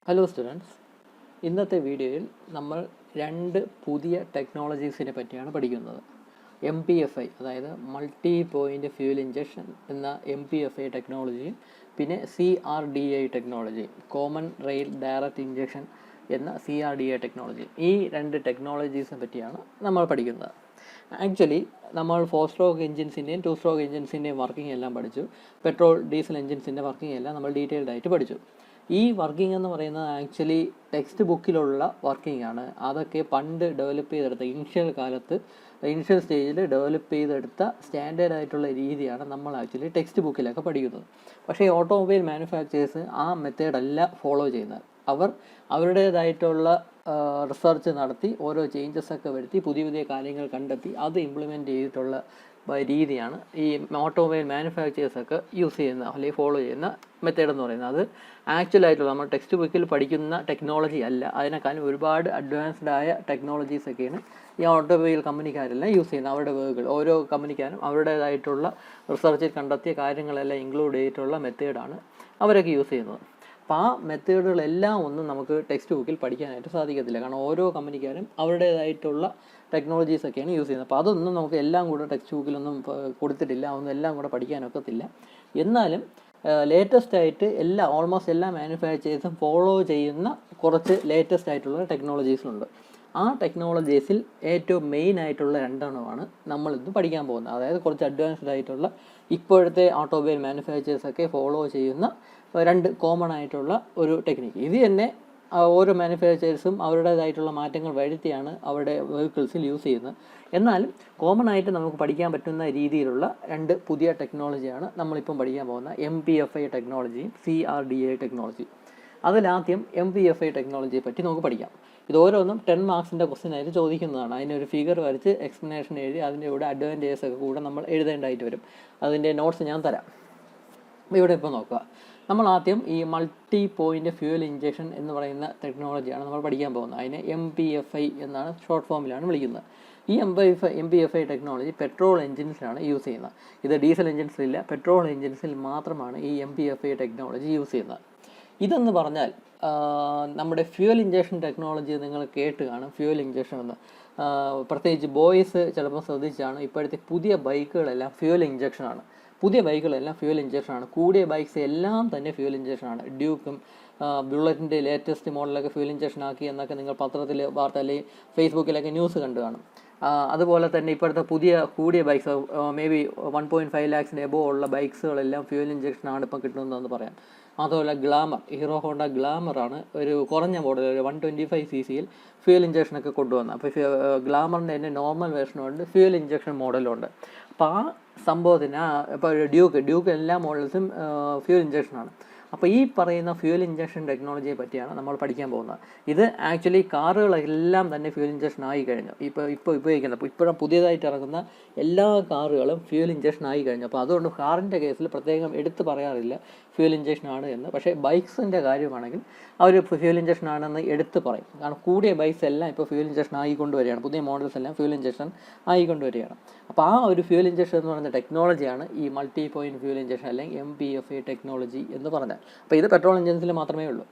Hello students, ഇന്നത്തെ വീഡിയോയിൽ നമ്മൾ രണ്ട് പുതിയ ടെക്നോളജീസിനെ പറ്റിയാണ് പഠിക്കുന്നത്. MPFI അതായത് മൾട്ടി പോയിൻ്റ് ഫ്യൂൽ ഇഞ്ചക്ഷൻ എന്ന MPFI ടെക്നോളജിയും പിന്നെ CRDI ടെക്നോളജിയും കോമൺ റെയിൽ ഡയറക്റ്റ് ഇഞ്ചക്ഷൻ എന്ന CRDI ടെക്നോളജിയും ഈ രണ്ട് ടെക്നോളജീസിനെ പറ്റിയാണ് നമ്മൾ പഠിക്കുന്നത്. ആക്ച്വലി നമ്മൾ 4 സ്ട്രോക്ക് എഞ്ചിൻസിൻ്റെയും 2 സ്ട്രോക്ക് എഞ്ചിൻസിൻ്റെയും വർക്കിംഗ് എല്ലാം പഠിച്ചു. പെട്രോൾ ഡീസൽ എഞ്ചിൻസിൻ്റെ വർക്കിംഗ് എല്ലാം നമ്മൾ ഡീറ്റെയിൽഡ് ആയിട്ട് പഠിച്ചു. ഈ വർക്കിംഗ് എന്ന് പറയുന്നത് ആക്ച്വലി ടെക്സ്റ്റ് ബുക്കിലുള്ള വർക്കിംഗ് ആണ്. അതൊക്കെ പണ്ട് ഡെവലപ്പ് ചെയ്തെടുത്ത ഇനിഷ്യൽ സ്റ്റേജിൽ ഡെവലപ്പ് ചെയ്തെടുത്ത സ്റ്റാൻഡേർഡ് ആയിട്ടുള്ള രീതിയാണ് നമ്മൾ ആക്ച്വലി ടെക്സ്റ്റ് ബുക്കിലൊക്കെ പഠിക്കുന്നത്. പക്ഷേ ഓട്ടോമൊബൈൽ മാനുഫാക്ചേഴ്സ് ആ മെത്തേഡല്ല ഫോളോ ചെയ്യുന്നത്. അവർ അവരുടേതായിട്ടുള്ള റിസർച്ച് നടത്തി ഓരോ ചേഞ്ചസ് ഒക്കെ വരുത്തി പുതിയ പുതിയ കാര്യങ്ങൾ കണ്ടെത്തി അത് ഇംപ്ലിമെൻറ്റ് ചെയ്തിട്ടുള്ള രീതിയാണ് ഈ ഓട്ടോമൊബൈൽ മാനുഫാക്ചേഴ്സൊക്കെ യൂസ് ചെയ്യുന്ന അല്ലെങ്കിൽ ഫോളോ ചെയ്യുന്ന മെത്തേഡ് എന്ന് പറയുന്നത്. അത് ആക്ച്വലായിട്ടുള്ള നമ്മൾ ടെക്സ്റ്റ് ബുക്കിൽ പഠിക്കുന്ന ടെക്നോളജി അല്ല. അതിനേക്കാളും ഒരുപാട് അഡ്വാൻസ്ഡ് ആയ ടെക്നോളജീസൊക്കെയാണ് ഈ ഓട്ടോമൊബൈൽ കമ്പനിക്കാരെല്ലാം യൂസ് ചെയ്യുന്നത്. അവരുടെ വർക്കുകൾ ഓരോ കമ്പനിക്കാരും അവരുടേതായിട്ടുള്ള റിസർച്ചിൽ കണ്ടെത്തിയ കാര്യങ്ങളെല്ലാം ഇൻക്ലൂഡ് ചെയ്തിട്ടുള്ള മെത്തേഡാണ് അവരൊക്കെ യൂസ് ചെയ്യുന്നത്. അപ്പോൾ ആ മെത്തേഡുകളെല്ലാം ഒന്നും നമുക്ക് ടെക്സ്റ്റ് ബുക്കിൽ പഠിക്കാനായിട്ട് സാധിക്കത്തില്ല. കാരണം ഓരോ കമ്പനിക്കാരും അവരുടേതായിട്ടുള്ള ടെക്നോളജീസൊക്കെയാണ് യൂസ് ചെയ്യുന്നത്. അപ്പോൾ അതൊന്നും നമുക്ക് എല്ലാം കൂടെ ടെക്സ്റ്റ് ബുക്കിലൊന്നും കൊടുത്തിട്ടില്ല. അതൊന്നും എല്ലാം കൂടെ പഠിക്കാനൊക്കത്തില്ല. എന്നാലും ലേറ്റസ്റ്റ് ആയിട്ട് ഓൾമോസ്റ്റ് എല്ലാ മാനുഫാക്ചേഴ്സും ഫോളോ ചെയ്യുന്ന കുറച്ച് ലേറ്റസ്റ്റ് ആയിട്ടുള്ള ടെക്നോളജീസുണ്ട്. ആ ടെക്നോളജീസിൽ ഏറ്റവും മെയിൻ ആയിട്ടുള്ള രണ്ടെണ്ണമാണ് നമ്മളിന്ന് പഠിക്കാൻ പോകുന്നത്. അതായത് കുറച്ച് അഡ്വാൻസ്ഡ് ആയിട്ടുള്ള ഇപ്പോഴത്തെ ഓട്ടോമൊബൈൽ മാനുഫാക്ചേഴ്സൊക്കെ ഫോളോ ചെയ്യുന്ന രണ്ട് കോമൺ ആയിട്ടുള്ള ഒരു ടെക്നിക്ക്. ഇത് തന്നെ ഓരോ മാനുഫാക്ചേഴ്സും അവരുടേതായിട്ടുള്ള മാറ്റങ്ങൾ വരുത്തിയാണ് അവരുടെ വെഹിക്കിൾസിൽ യൂസ് ചെയ്യുന്നത്. എന്നാലും കോമൺ ആയിട്ട് നമുക്ക് പഠിക്കാൻ പറ്റുന്ന രീതിയിലുള്ള രണ്ട് പുതിയ ടെക്നോളജിയാണ് നമ്മളിപ്പം പഠിക്കാൻ പോകുന്ന MPFI ടെക്നോളജിയും CRDI ടെക്നോളജിയും. അതിലാദ്യം MPFI ടെക്നോളജിയെ പറ്റി നമുക്ക് പഠിക്കാം. ഇത് ഓരോന്നും 10 മാർക്സിൻ്റെ ക്വസ്റ്റ്യൻ ആയിട്ട് ചോദിക്കുന്നതാണ്. അതിനൊരു ഫിഗർ വരച്ച് എക്സ്പ്ലനേഷൻ എഴുതി അതിൻ്റെ കൂടെ അഡ്വാൻറ്റേജസ് ഒക്കെ കൂടെ നമ്മൾ എഴുതേണ്ടതായിട്ട് വരും. അതിൻ്റെ നോട്ട്സ് ഞാൻ തരാം. ഇവിടെ ഇപ്പോൾ നോക്കുക. നമ്മൾ ആദ്യം ഈ മൾട്ടി പോയിൻ്റ് ഫ്യൂവൽ ഇഞ്ചക്ഷൻ എന്ന് പറയുന്ന ടെക്നോളജിയാണ് നമ്മൾ പഠിക്കാൻ പോകുന്നത്. അതിനെ MPFI എന്നാണ് ഷോർട്ട് ഫോമിലാണ് വിളിക്കുന്നത്. ഈ MPFI ടെക്നോളജി പെട്രോൾ എഞ്ചിൻസിലാണ് യൂസ് ചെയ്യുന്നത്. ഇത് ഡീസൽ എഞ്ചിൻസിലില്ല, പെട്രോൾ എഞ്ചിൻസിൽ മാത്രമാണ് ഈ MPFI ടെക്നോളജി യൂസ് ചെയ്യുന്നത്. ഇതെന്ന് പറഞ്ഞാൽ നമ്മുടെ ഫ്യൂവൽ ഇഞ്ചക്ഷൻ ടെക്നോളജി നിങ്ങൾ കേട്ട് കാണും. ഫ്യൂവൽ ഇഞ്ചക്ഷൻ എന്ന് പ്രത്യേകിച്ച് ബോയ്സ് ചിലപ്പോൾ ശ്രദ്ധിച്ചാണ്. ഇപ്പോഴത്തെ പുതിയ ബൈക്കുകളെല്ലാം ഫ്യൂവൽ ഇഞ്ചക്ഷനാണ്. പുതിയ ബൈക്കുകളെല്ലാം ഫ്യൂവൽ ഇഞ്ചക്ഷനാണ്. കൂടിയ ബൈക്സ് എല്ലാം തന്നെ ഫ്യൂവൽ ഇഞ്ചക്ഷനാണ്. ഡ്യൂക്കും ബുള്ളറ്റിൻ്റെ ലേറ്റസ്റ്റ് മോഡലൊക്കെ ഫ്യൂവൽ ഇഞ്ചക്ഷൻ ആക്കി എന്നൊക്കെ നിങ്ങൾ പത്രത്തിൽ വാർത്ത അല്ലെങ്കിൽ ഫേസ്ബുക്കിലൊക്കെ ന്യൂസ് കണ്ടു കാണും. അതുപോലെ തന്നെ ഇപ്പോഴത്തെ കൂടിയ bikes may be 1.5 lakhs above ഉള്ള ബൈക്സുകളെല്ലാം ഫ്യൂവൽ ഇഞ്ചക്ഷനാണ് ഇപ്പം കിട്ടുന്നതെന്ന് പറയാം. അതുപോലെ ഗ്ലാമർ, ഹീറോ ഹോണ്ട ഗ്ലാമറാണ് ഒരു കുറഞ്ഞ മോഡൽ, ഒരു 125cc ഫ്യൂവൽ ഇഞ്ചക്ഷനൊക്കെ കൊണ്ടുവന്നത്. അപ്പോൾ ഗ്ലാമറിൻ്റെ തന്നെ നോർമൽ വേർഷനുണ്ട്, ഫ്യൂവൽ ഇഞ്ചക്ഷൻ മോഡലുണ്ട്. അപ്പോൾ ആ സംഭവത്തിന് ഇപ്പോൾ ഡ്യൂക്ക് എല്ലാ മോഡൽസും ഫ്യൂവൽ ഇഞ്ചക്ഷനാണ്. അപ്പോൾ ഈ പറയുന്ന ഫ്യൂവൽ ഇഞ്ചക്ഷൻ ടെക്നോളജിയെ പറ്റിയാണ് നമ്മൾ പഠിക്കാൻ പോകുന്നത്. ഇത് ആക്ച്വലി കാറുകളെല്ലാം തന്നെ ഫ്യൂവൽ ഇഞ്ചക്ഷൻ ആയി കഴിഞ്ഞു. ഇപ്പോൾ ഉപയോഗിക്കുന്നത് ഇപ്പോഴും പുതിയതായിട്ട് ഇറങ്ങുന്ന എല്ലാ കാറുകളും ഫ്യൂവൽ ഇഞ്ചക്ഷൻ ആയി കഴിഞ്ഞു. അപ്പോൾ അതുകൊണ്ട് കാറിൻ്റെ കേസിൽ പ്രത്യേകം എടുത്ത് പറയാറില്ല ഫ്യൂവൽ ഇഞ്ചക്ഷൻ ആണ് എന്ന്. പക്ഷേ ബൈക്സിൻ്റെ കാര്യമാണെങ്കിൽ അവർ ഫ്യൂവൽ ഇഞ്ചക്ഷൻ ആണെന്ന് എടുത്ത് പറയും. കാരണം കൂടിയ ബൈക്സ് എല്ലാം ഇപ്പോൾ ഫ്യൂവൽ ഇഞ്ചക്ഷൻ ആയിക്കൊണ്ടുവരികയാണ്. പുതിയ മോഡൽസ് എല്ലാം ഫ്യൂവൽ ഇഞ്ചക്ഷൻ ആയിക്കൊണ്ടുവരികയാണ്. അപ്പോൾ ആ ഒരു ഫ്യൂവൽ ഇഞ്ചക്ഷൻ എന്ന് പറയുന്ന ടെക്നോളജിയാണ് ഈ മൾട്ടി പോയിൻ്റ് ഫ്യൂവൽ ഇഞ്ചക്ഷൻ അല്ലെങ്കിൽ MPFI ടെക്നോളജി എന്ന് പറഞ്ഞാൽ. അപ്പോൾ ഇത് പെട്രോൾ എഞ്ചിൻസിൽ മാത്രമേ ഉള്ളൂ.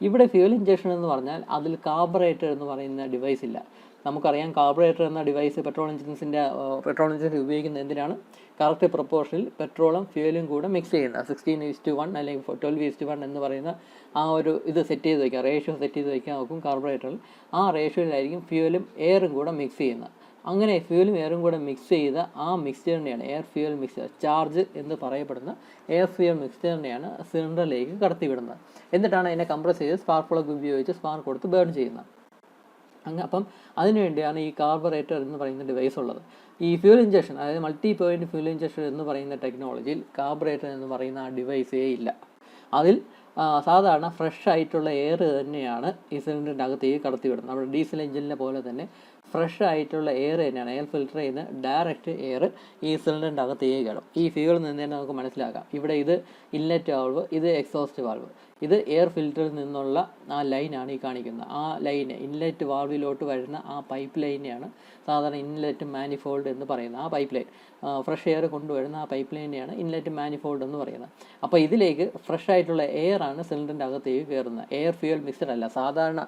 ഇവിടെ ഫ്യൂവൽ ഇഞ്ചക്ഷൻ എന്ന് പറഞ്ഞാൽ അതിൽ കാർബറേറ്റർ എന്ന് പറയുന്ന ഡിവൈസ് ഇല്ല. നമുക്കറിയാം കാർബറേറ്റർ എന്ന ഡിവൈസ് പെട്രോൾ എഞ്ചിൻസ് ഉപയോഗിക്കുന്നത് എന്തിനാണ്? കറക്റ്റ് പ്രൊപ്പോർഷനിൽ പെട്രോളും ഫ്യൂവലും കൂടെ മിക്സ് ചെയ്യുന്നത് 16:1 അല്ലെങ്കിൽ 12:1 എന്ന് പറയുന്ന ആ ഒരു ഇത് സെറ്റ് ചെയ്ത് വയ്ക്കുക, റേഷ്യോ സെറ്റ് ചെയ്ത് വയ്ക്കാൻ നോക്കും കാർബറേറ്ററിൽ. ആ റേഷ്യോയിലായിരിക്കും ഫ്യൂവലും എയറും കൂടെ മിക്സ് ചെയ്യുന്നത്. അങ്ങനെ ഫ്യൂവലും എയറും കൂടെ മിക്സ് ചെയ്ത ആ മിക്സ്ചറിനെയാണ് എയർ ഫ്യൂവൽ മിക്സ്ചർ, ചാർജ് എന്ന് പറയപ്പെടുന്ന എയർ ഫ്യൂവൽ മിക്സ്ചറിനെയാണ് സിലിണ്ടറിലേക്ക് കടത്തിവിടുന്നത്. എന്നിട്ടാണ് അതിനെ കംപ്രസ് ചെയ്ത് സ്പാർക്ക് പ്ലഗ് ഉപയോഗിച്ച് സ്പാർക്ക് കൊടുത്ത് ബേൺ ചെയ്യുന്നത്. അപ്പം അതിനുവേണ്ടിയാണ് ഈ കാർബറേറ്റർ എന്ന് പറയുന്ന ഡിവൈസ് ഉള്ളത്. ഈ ഫ്യൂവൽ ഇഞ്ചക്ഷൻ അതായത് മൾട്ടി പോയിൻ്റ് ഫ്യൂവൽ ഇഞ്ചക്ഷൻ എന്ന് പറയുന്ന ടെക്നോളജിയിൽ കാർബറേറ്റർ എന്ന് പറയുന്ന ആ ഡിവൈസേ ഇല്ല. അതിൽ സാധാരണ ഫ്രഷ് ആയിട്ടുള്ള എയർ തന്നെയാണ് ഈ സിലിണ്ടറിൻ്റെ അകത്തേക്ക് കടത്തിവിടുന്നത്. നമ്മുടെ ഡീസൽ എഞ്ചിനെ പോലെ തന്നെ ഫ്രഷ് ആയിട്ടുള്ള എയർ തന്നെയാണ്, എയർ ഫിൽറ്റർ ചെയ്യുന്ന ഡയറക്റ്റ് എയർ ഈ സിലിണ്ടറിൻ്റെ അകത്തേക്ക് കയറും. ഈ ഫ്യൂവൽ നിന്ന് തന്നെ നമുക്ക് മനസ്സിലാക്കാം. ഇവിടെ ഇത് ഇൻലെറ്റ് വാൾവ്, ഇത് എക്സോസ്റ്റ് വാൾവ്, ഇത് എയർ ഫിൽറ്ററിൽ നിന്നുള്ള ആ ലൈനാണ് ഈ കാണിക്കുന്നത്. ആ ലൈന് ഇൻലെറ്റ് വാൾവിലോട്ട് വരുന്ന ആ പൈപ്പ് ലൈനെയാണ് സാധാരണ ഇൻലെറ്റ് മാനിഫോൾഡ് എന്ന് പറയുന്നത്. ആ പൈപ്പ് ലൈൻ ഫ്രഷ് എയർ കൊണ്ടുവരുന്ന ആ പൈപ്പ് ലൈനെയാണ് ഇൻലെറ്റ് മാനിഫോൾഡ് എന്ന് പറയുന്നത്. അപ്പോൾ ഇതിലേക്ക് ഫ്രഷ് ആയിട്ടുള്ള എയറാണ് സിലിണ്ടറിൻ്റെ അകത്തേക്ക് കയറുന്നത്. എയർ ഫ്യൂവൽ മിക്സ്ചർ അല്ല. സാധാരണ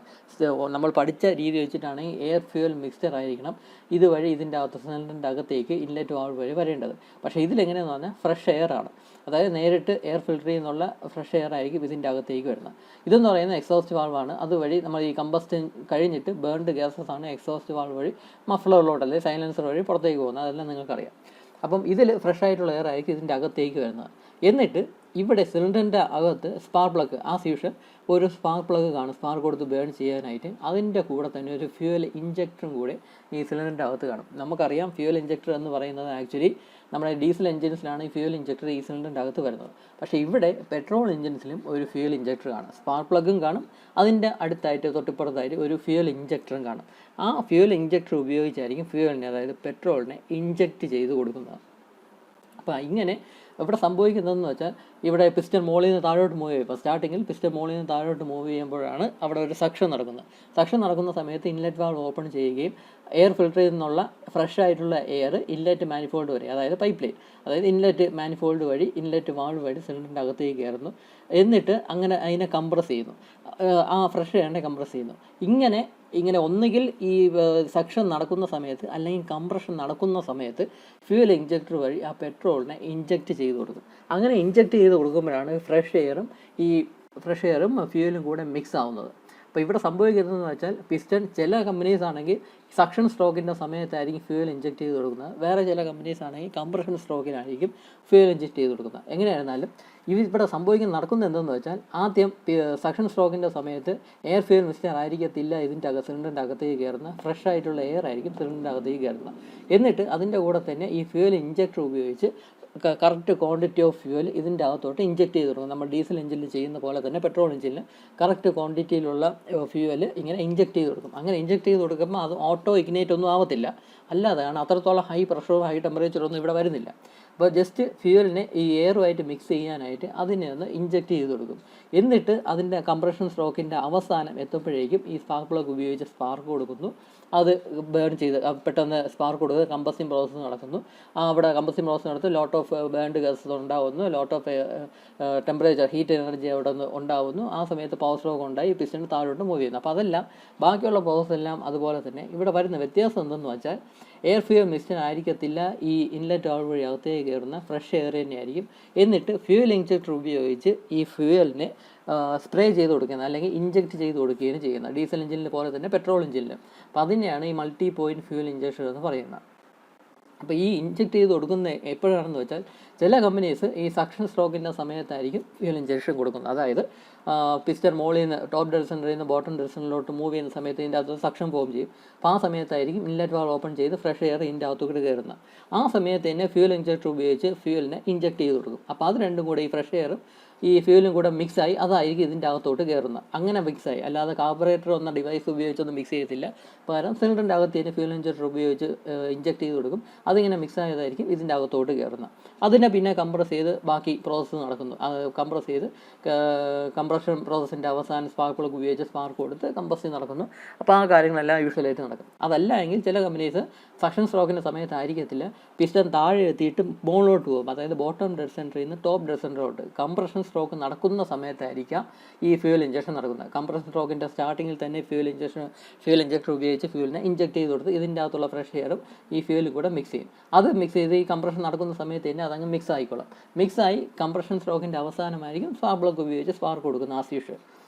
നമ്മൾ പഠിച്ച രീതി വെച്ചിട്ടാണെങ്കിൽ എയർ ഫ്യൂവൽ മിക്സ്ചർ ആയിരിക്കണം ഇതുവഴി ഇതിൻ്റെ അകത്ത് സിലിണ്ടറിൻ്റെ അകത്തേക്ക് ഇൻലെറ്റ് വാൾവ് വഴി വരേണ്ടത്. പക്ഷേ ഇതിലെങ്ങനെയെന്ന് പറഞ്ഞാൽ ഫ്രഷ് എയർ ആണ്. അതായത് നേരിട്ട് എയർ ഫിൽറ്ററിൽ നിന്നുള്ള ഫ്രഷ് എയർ ആയിരിക്കും ഇതിൻ്റെ അകത്തേക്ക് വരുന്നത്. ഇതെന്ന് പറയുന്നത് എക്സോസ്റ്റ് വാൾവാണ്. അതുവഴി നമ്മൾ ഈ കമ്പസ്റ്റൻ കഴിഞ്ഞിട്ട് ബേൺഡ് ഗ്യാസസ് ആണ് എക്സോസ്റ്റ് വാൾവ് വഴി മഫ്ലറിലോട്ട് അല്ലെങ്കിൽ സൈലൻസർ വഴി പുറത്തേക്ക് പോകുന്നത്. അതെല്ലാം നിങ്ങൾക്കറിയാം. അപ്പം ഇതിൽ ഫ്രഷ് ആയിട്ടുള്ള എയർ ആയിരിക്കും ഇതിൻ്റെ അകത്തേക്ക് വരുന്നത്. എന്നിട്ട് ഇവിടെ സിലിണ്ടറിൻ്റെ അകത്ത് സ്പാർക്ക് പ്ലഗ് ആസ് യൂഷ്വൽ ഒരു സ്പാർക്ക് പ്ലഗ് കാണും സ്പാർക്ക് കൊടുത്ത് ബേൺ ചെയ്യാനായിട്ട്. അതിൻ്റെ കൂടെ തന്നെ ഒരു ഫ്യൂവൽ ഇഞ്ചക്ടറും കൂടെ ഈ സിലിണ്ടറിൻ്റെ അകത്ത് കാണും. നമുക്കറിയാം ഫ്യൂവൽ ഇഞ്ചക്ടർ എന്ന് പറയുന്നത് ആക്ച്വലി നമ്മുടെ ഡീസൽ എഞ്ചിൻസിലാണ് ഈ ഫ്യൂവൽ ഇഞ്ചക്ടർ ഈ സിലിണ്ടറിൻ്റെ അകത്ത് വരുന്നത്. പക്ഷേ ഇവിടെ പെട്രോൾ എഞ്ചിൻസിലും ഒരു ഫ്യൂവൽ ഇഞ്ചക്ടർ കാണും. സ്പാർക്ക് പ്ലഗും കാണും, അതിൻ്റെ അടുത്തായിട്ട് തൊട്ടിപ്പുറത്തായിട്ട് ഒരു ഫ്യൂവൽ ഇഞ്ചക്ടറും കാണും. ആ ഫ്യൂവൽ ഇഞ്ചക്ടർ ഉപയോഗിച്ചായിരിക്കും ഫ്യൂവലിനെ, അതായത് പെട്രോളിനെ ഇഞ്ചക്ട് ചെയ്ത് കൊടുക്കുന്നത്. അപ്പോൾ ഇങ്ങനെ ഇവിടെ സംഭവിക്കുന്നതെന്ന് വെച്ചാൽ ഇവിടെ പിസ്റ്റൺ മുകളിൽ നിന്ന് താഴോട്ട് മൂവ് ചെയ്യുമ്പോൾ സ്റ്റാർട്ടിങ്ങിൽ പിസ്റ്റൺ മുകളിൽ നിന്ന് താഴോട്ട് മൂവ് ചെയ്യുമ്പോഴാണ് അവിടെ ഒരു സക്ഷൻ നടക്കുന്നത്. സക്ഷൻ നടക്കുന്ന സമയത്ത് ഇൻലെറ്റ് വാൾവ് ഓപ്പൺ ചെയ്യുകയും എയർ ഫിൽറ്ററിൽ നിന്നുള്ള ഫ്രഷ് ആയിട്ടുള്ള എയർ ഇൻലെറ്റ് മാനിഫോൾഡ് വഴി, അതായത് പൈപ്പ് ലൈൻ, അതായത് ഇൻലെറ്റ് മാനിഫോൾഡ് വഴി ഇൻലെറ്റ് വാൾവ് വഴി സിലിണ്ടറിൻ്റെ അകത്തേക്ക് കയറുന്നു. എന്നിട്ട് അങ്ങനെ അതിനെ കംപ്രസ് ചെയ്യുന്നു, ആ ഫ്രഷ് എയറിനെ കംപ്രസ് ചെയ്യുന്നു. ഇങ്ങനെ ഒന്നുകിൽ ഈ സക്ഷൻ നടക്കുന്ന സമയത്ത് അല്ലെങ്കിൽ കംപ്രഷൻ നടക്കുന്ന സമയത്ത് ഫ്യൂവൽ ഇഞ്ചക്ടർ വഴി ആ പെട്രോളിനെ ഇഞ്ചക്ട് ചെയ്ത് കൊടുക്കും. അങ്ങനെ ഇഞ്ചക്ട് ചെയ്ത് കൊടുക്കുമ്പോഴാണ് ഫ്രഷ് എയറും ഫ്യൂവലും കൂടെ മിക്സ് ആവുന്നത്. അപ്പോൾ ഇവിടെ സംഭവിക്കുന്നതെന്ന് വെച്ചാൽ പിസ്റ്റൺ ചില കമ്പനീസ് ആണെങ്കിൽ സക്ഷൻ സ്ട്രോക്കിൻ്റെ സമയത്തായിരിക്കും ഫ്യൂവൽ ഇഞ്ചക്ട് ചെയ്ത് കൊടുക്കുന്നത്, വേറെ ചില കമ്പനീസ് ആണെങ്കിൽ കംപ്രഷൻ സ്ട്രോക്കിനായിരിക്കും ഫ്യൂവൽ ഇഞ്ചക്ട് ചെയ്ത് കൊടുക്കുന്നത്. എങ്ങനെയായിരുന്നാലും ഇവിടെ നടക്കുന്നത് എന്തെന്ന് വെച്ചാൽ ആദ്യം സക്ഷൻ സ്ട്രോക്കിൻ്റെ സമയത്ത് എയർ ഫ്യൂവൽ മിക്സ്ചർ ആയിരിക്കത്തില്ല ഇതിൻ്റെ സിലിണ്ടറിൻ്റെ അകത്തേക്ക് കയറുന്ന, ഫ്രഷ് ആയിട്ടുള്ള എയർ ആയിരിക്കും സിലിണ്ടറിൻ്റെ അകത്തേക്ക് കയറുന്നത്. എന്നിട്ട് അതിൻ്റെ കൂടെ തന്നെ ഈ ഫ്യൂവൽ ഇഞ്ചക്ടർ ഉപയോഗിച്ച് കറക്റ്റ് ക്വാണ്ടിറ്റി ഓഫ് ഫ്യൂവൽ ഇതിൻ്റെ അകത്തോട്ട് ഇഞ്ചക്ട് ചെയ്ത് കൊടുക്കും. നമ്മൾ ഡീസൽ എഞ്ചിനിൽ ചെയ്യുന്ന പോലെ തന്നെ പെട്രോൾ എഞ്ചിനിൽ കറക്റ്റ് ക്വാണ്ടിറ്റിയിലുള്ള ഫ്യൂവൽ ഇങ്ങനെ ഇഞ്ചക്ട് ചെയ്ത് കൊടുക്കും. അങ്ങനെ ഇഞ്ചക്ട് ചെയ്ത് കൊടുക്കുമ്പോൾ അത് ഓട്ടോ ഇഗ്നേറ്റ് ഒന്നും ആവത്തില്ല, അല്ലാതെയാണ് അത്രത്തോളം ഹൈ പ്രഷറോ ഹൈ ടെമ്പറേച്ചറൊന്നും ഇവിടെ വരുന്നില്ല. അപ്പോൾ ജസ്റ്റ് ഫ്യൂവലിനെ ഈ എയറുമായിട്ട് മിക്സ് ചെയ്യാനായിട്ട് അതിനെ ഒന്ന് ഇഞ്ചക്ട് ചെയ്ത് കൊടുക്കും. എന്നിട്ട് അതിൻ്റെ കംപ്രഷൻ സ്ട്രോക്കിൻ്റെ അവസാനം എത്തുമ്പോഴേക്കും ഈ സ്പാർക്ക് പ്ലഗ് ഉപയോഗിച്ച് സ്പാർക്ക് കൊടുക്കുന്നു. അത് ബേൺ ചെയ്ത് പെട്ടെന്ന് സ്പാർക്ക് കൊടുക്കുക, കമ്പസ്റ്റിംഗ് പ്രോസസ്സ് നടക്കുന്നു. അവിടെ കമ്പസ്റ്റിംഗ് പ്രോസസ്സ് നടത്തി ലോട്ട് ഓഫ് ബേൺഡ് ഗ്യാസസ് ഉണ്ടാകുന്നു, lot of temperature heat energy അവിടെ നിന്ന് ഉണ്ടാകുന്നു. ആ സമയത്ത് പവർ സ്ട്രോക്ക് ഉണ്ടായി പിസ്റ്റൺ താഴോട്ട് മൂവ് ചെയ്യുന്നു. അപ്പോൾ അതെല്ലാം ബാക്കിയുള്ള പ്രോസസ്സ് എല്ലാം അതുപോലെ തന്നെ. ഇവിടെ വരുന്ന വ്യത്യാസം എന്തെന്ന് വെച്ചാൽ എയർ ഫ്യൂവൽ മിക്സ്ചർ ആയിരിക്കത്തില്ല ഈ ഇൻലെറ്റ് വാൾവ് വഴി അകത്തേക്ക് കയറുന്ന ഫ്രഷ് എയർ തന്നെയായിരിക്കും. എന്നിട്ട് ഫ്യൂവൽ ഇഞ്ചക്ടർ ഉപയോഗിച്ച് ഈ ഫ്യൂവലിനെ സ്പ്രേ ചെയ്ത് കൊടുക്കുന്നത് അല്ലെങ്കിൽ ഇഞ്ചക്ട് ചെയ്ത് കൊടുക്കുകയാണ് ചെയ്യുന്നത്, ഡീസൽ എഞ്ചിനിൽ പോലെ തന്നെ പെട്രോൾ എഞ്ചിനിലും. അപ്പോൾ അതിനെയാണ് ഈ മൾട്ടി പോയിൻറ്റ് ഫ്യൂവൽ ഇഞ്ചക്ഷൻ എന്ന് പറയുന്നത്. അപ്പോൾ ഈ ഇഞ്ചക്ട് ചെയ്ത് കൊടുക്കുന്ന എപ്പോഴാണെന്ന് വെച്ചാൽ ചില കമ്പനീസ് ഈ സക്ഷൻ സ്ട്രോക്കിൻ്റെ സമയത്തായിരിക്കും ഫ്യൂവൽ ഇഞ്ചക്ഷൻ കൊടുക്കുന്നത്. അതായത് പിസ്റ്റൺ മുകളിൽ നിന്ന് ടോപ്പ് ഡെഡ് സെൻറ്ററിൽ നിന്ന് ബോട്ടം ഡെഡ് സെൻറ്ററിലോട്ട് മൂവ് ചെയ്യുന്ന സമയത്ത് ഇതിൻ്റെ അകത്ത് സക്ഷൻ ഫോം ചെയ്യും. അപ്പോൾ ആ സമയത്തായിരിക്കും ഇൻലെറ്റ് വാൾവ് ഓപ്പൺ ചെയ്ത് ഫ്രഷ് എയർ ഇതിൻ്റെ അകത്തോട്ട് കയറുന്നത്. ആ സമയത്ത് തന്നെ ഫ്യൂവൽ ഇഞ്ചക്ടർ ഉപയോഗിച്ച് ഫ്യൂവലിനെ ഇഞ്ചക്ട് ചെയ്ത് കൊടുക്കും. അപ്പോൾ അത് രണ്ടും കൂടെ ഈ ഫ്രഷ് എയറും ഈ ഫ്യൂവലും കൂടെ മിക്സായി അതായിരിക്കും ഇതിൻ്റെ അകത്തോട്ട് കയറുന്നത്. അങ്ങനെ മിക്സായി, അല്ലാതെ കാർബറേറ്റർ എന്ന ഡിവൈസ് ഉപയോഗിച്ചൊന്നും മിക്സ് ചെയ്യത്തില്ല. പകരം സിലിണ്ടറിൻ്റെ അകത്ത് തന്നെ ഫ്യൂവൽ ഇഞ്ചക്ടർ ഉപയോഗിച്ച് ഇഞ്ചക്ട് ചെയ്ത് കൊടുക്കും. അതിങ്ങനെ മിക്സ് ആയതായിരിക്കും ഇതിൻ്റെ അകത്തോട്ട് കയറുന്നത്. അതിനെ പിന്നെ കംപ്രസ് ചെയ്ത് ബാക്കി പ്രോസസ്സ് നടക്കുന്നു. കംപ്രസ് ചെയ്ത് കംപ്രഷൻ പ്രോസസ്സിൻ്റെ അവസാനം സ്പാർക്ക് പ്ലഗ് ഉപയോഗിച്ച് സ്പാർക്ക് കൊടുത്ത് കംപ്രസ് നടക്കുന്നു. അപ്പോൾ ആ കാര്യങ്ങളെല്ലാം യൂഷ്വലായിട്ട് നടക്കും. അതല്ല എങ്കിൽ ചില കമ്പനീസ് സക്ഷൻ സ്ട്രോക്കിൻ്റെ സമയത്തായിരിക്കത്തില്ല, പിസ്റ്റൺ താഴെ എത്തിയിട്ട് മുകളിലോട്ട് പോകും. അതായത് ബോട്ടം ഡെഡ് സെൻറ്ററിൽ നിന്ന് ടോപ്പ് ഡെഡ് സെൻറ്ററിലോട്ട് കംപ്രഷൻ സ്ട്രോക്ക് നടക്കുന്ന സമയത്തായിരിക്കാം ഈ ഫ്യൂവൽ ഇഞ്ചക്ഷൻ നടക്കുന്നത്. കംപ്രഷൻ സ്ട്രോക്കിൻ്റെ സ്റ്റാർട്ടിങ്ങിൽ തന്നെ ഫ്യൂവൽ ഇഞ്ചക്ടർ ഉപയോഗിച്ച് ഫ്യൂവലിനെ ഇഞ്ചക്ട് ചെയ്ത് കൊടുത്ത് ഇതിൻ്റെ അകത്തുള്ള ഫ്രഷ് എയറും ഈ ഫ്യൂവലും കൂടെ മിക്സ് ചെയ്യും. അത് മിക്സ് ചെയ്ത് ഈ കംപ്രഷൻ നടക്കുന്ന സമയത്ത് തന്നെ അതങ്ങ് മിക്സ് ആയിക്കോളും. മിക്സായി കംപ്രഷൻ സ്ട്രോക്കിൻ്റെ അവസാനമായിരിക്കും സ്പാർക്ക് പ്ലഗ് ഉപയോഗിച്ച് സ്പാർക്ക് കൊടുക്കുന്നത് ആസ് യൂഷ്വൽ.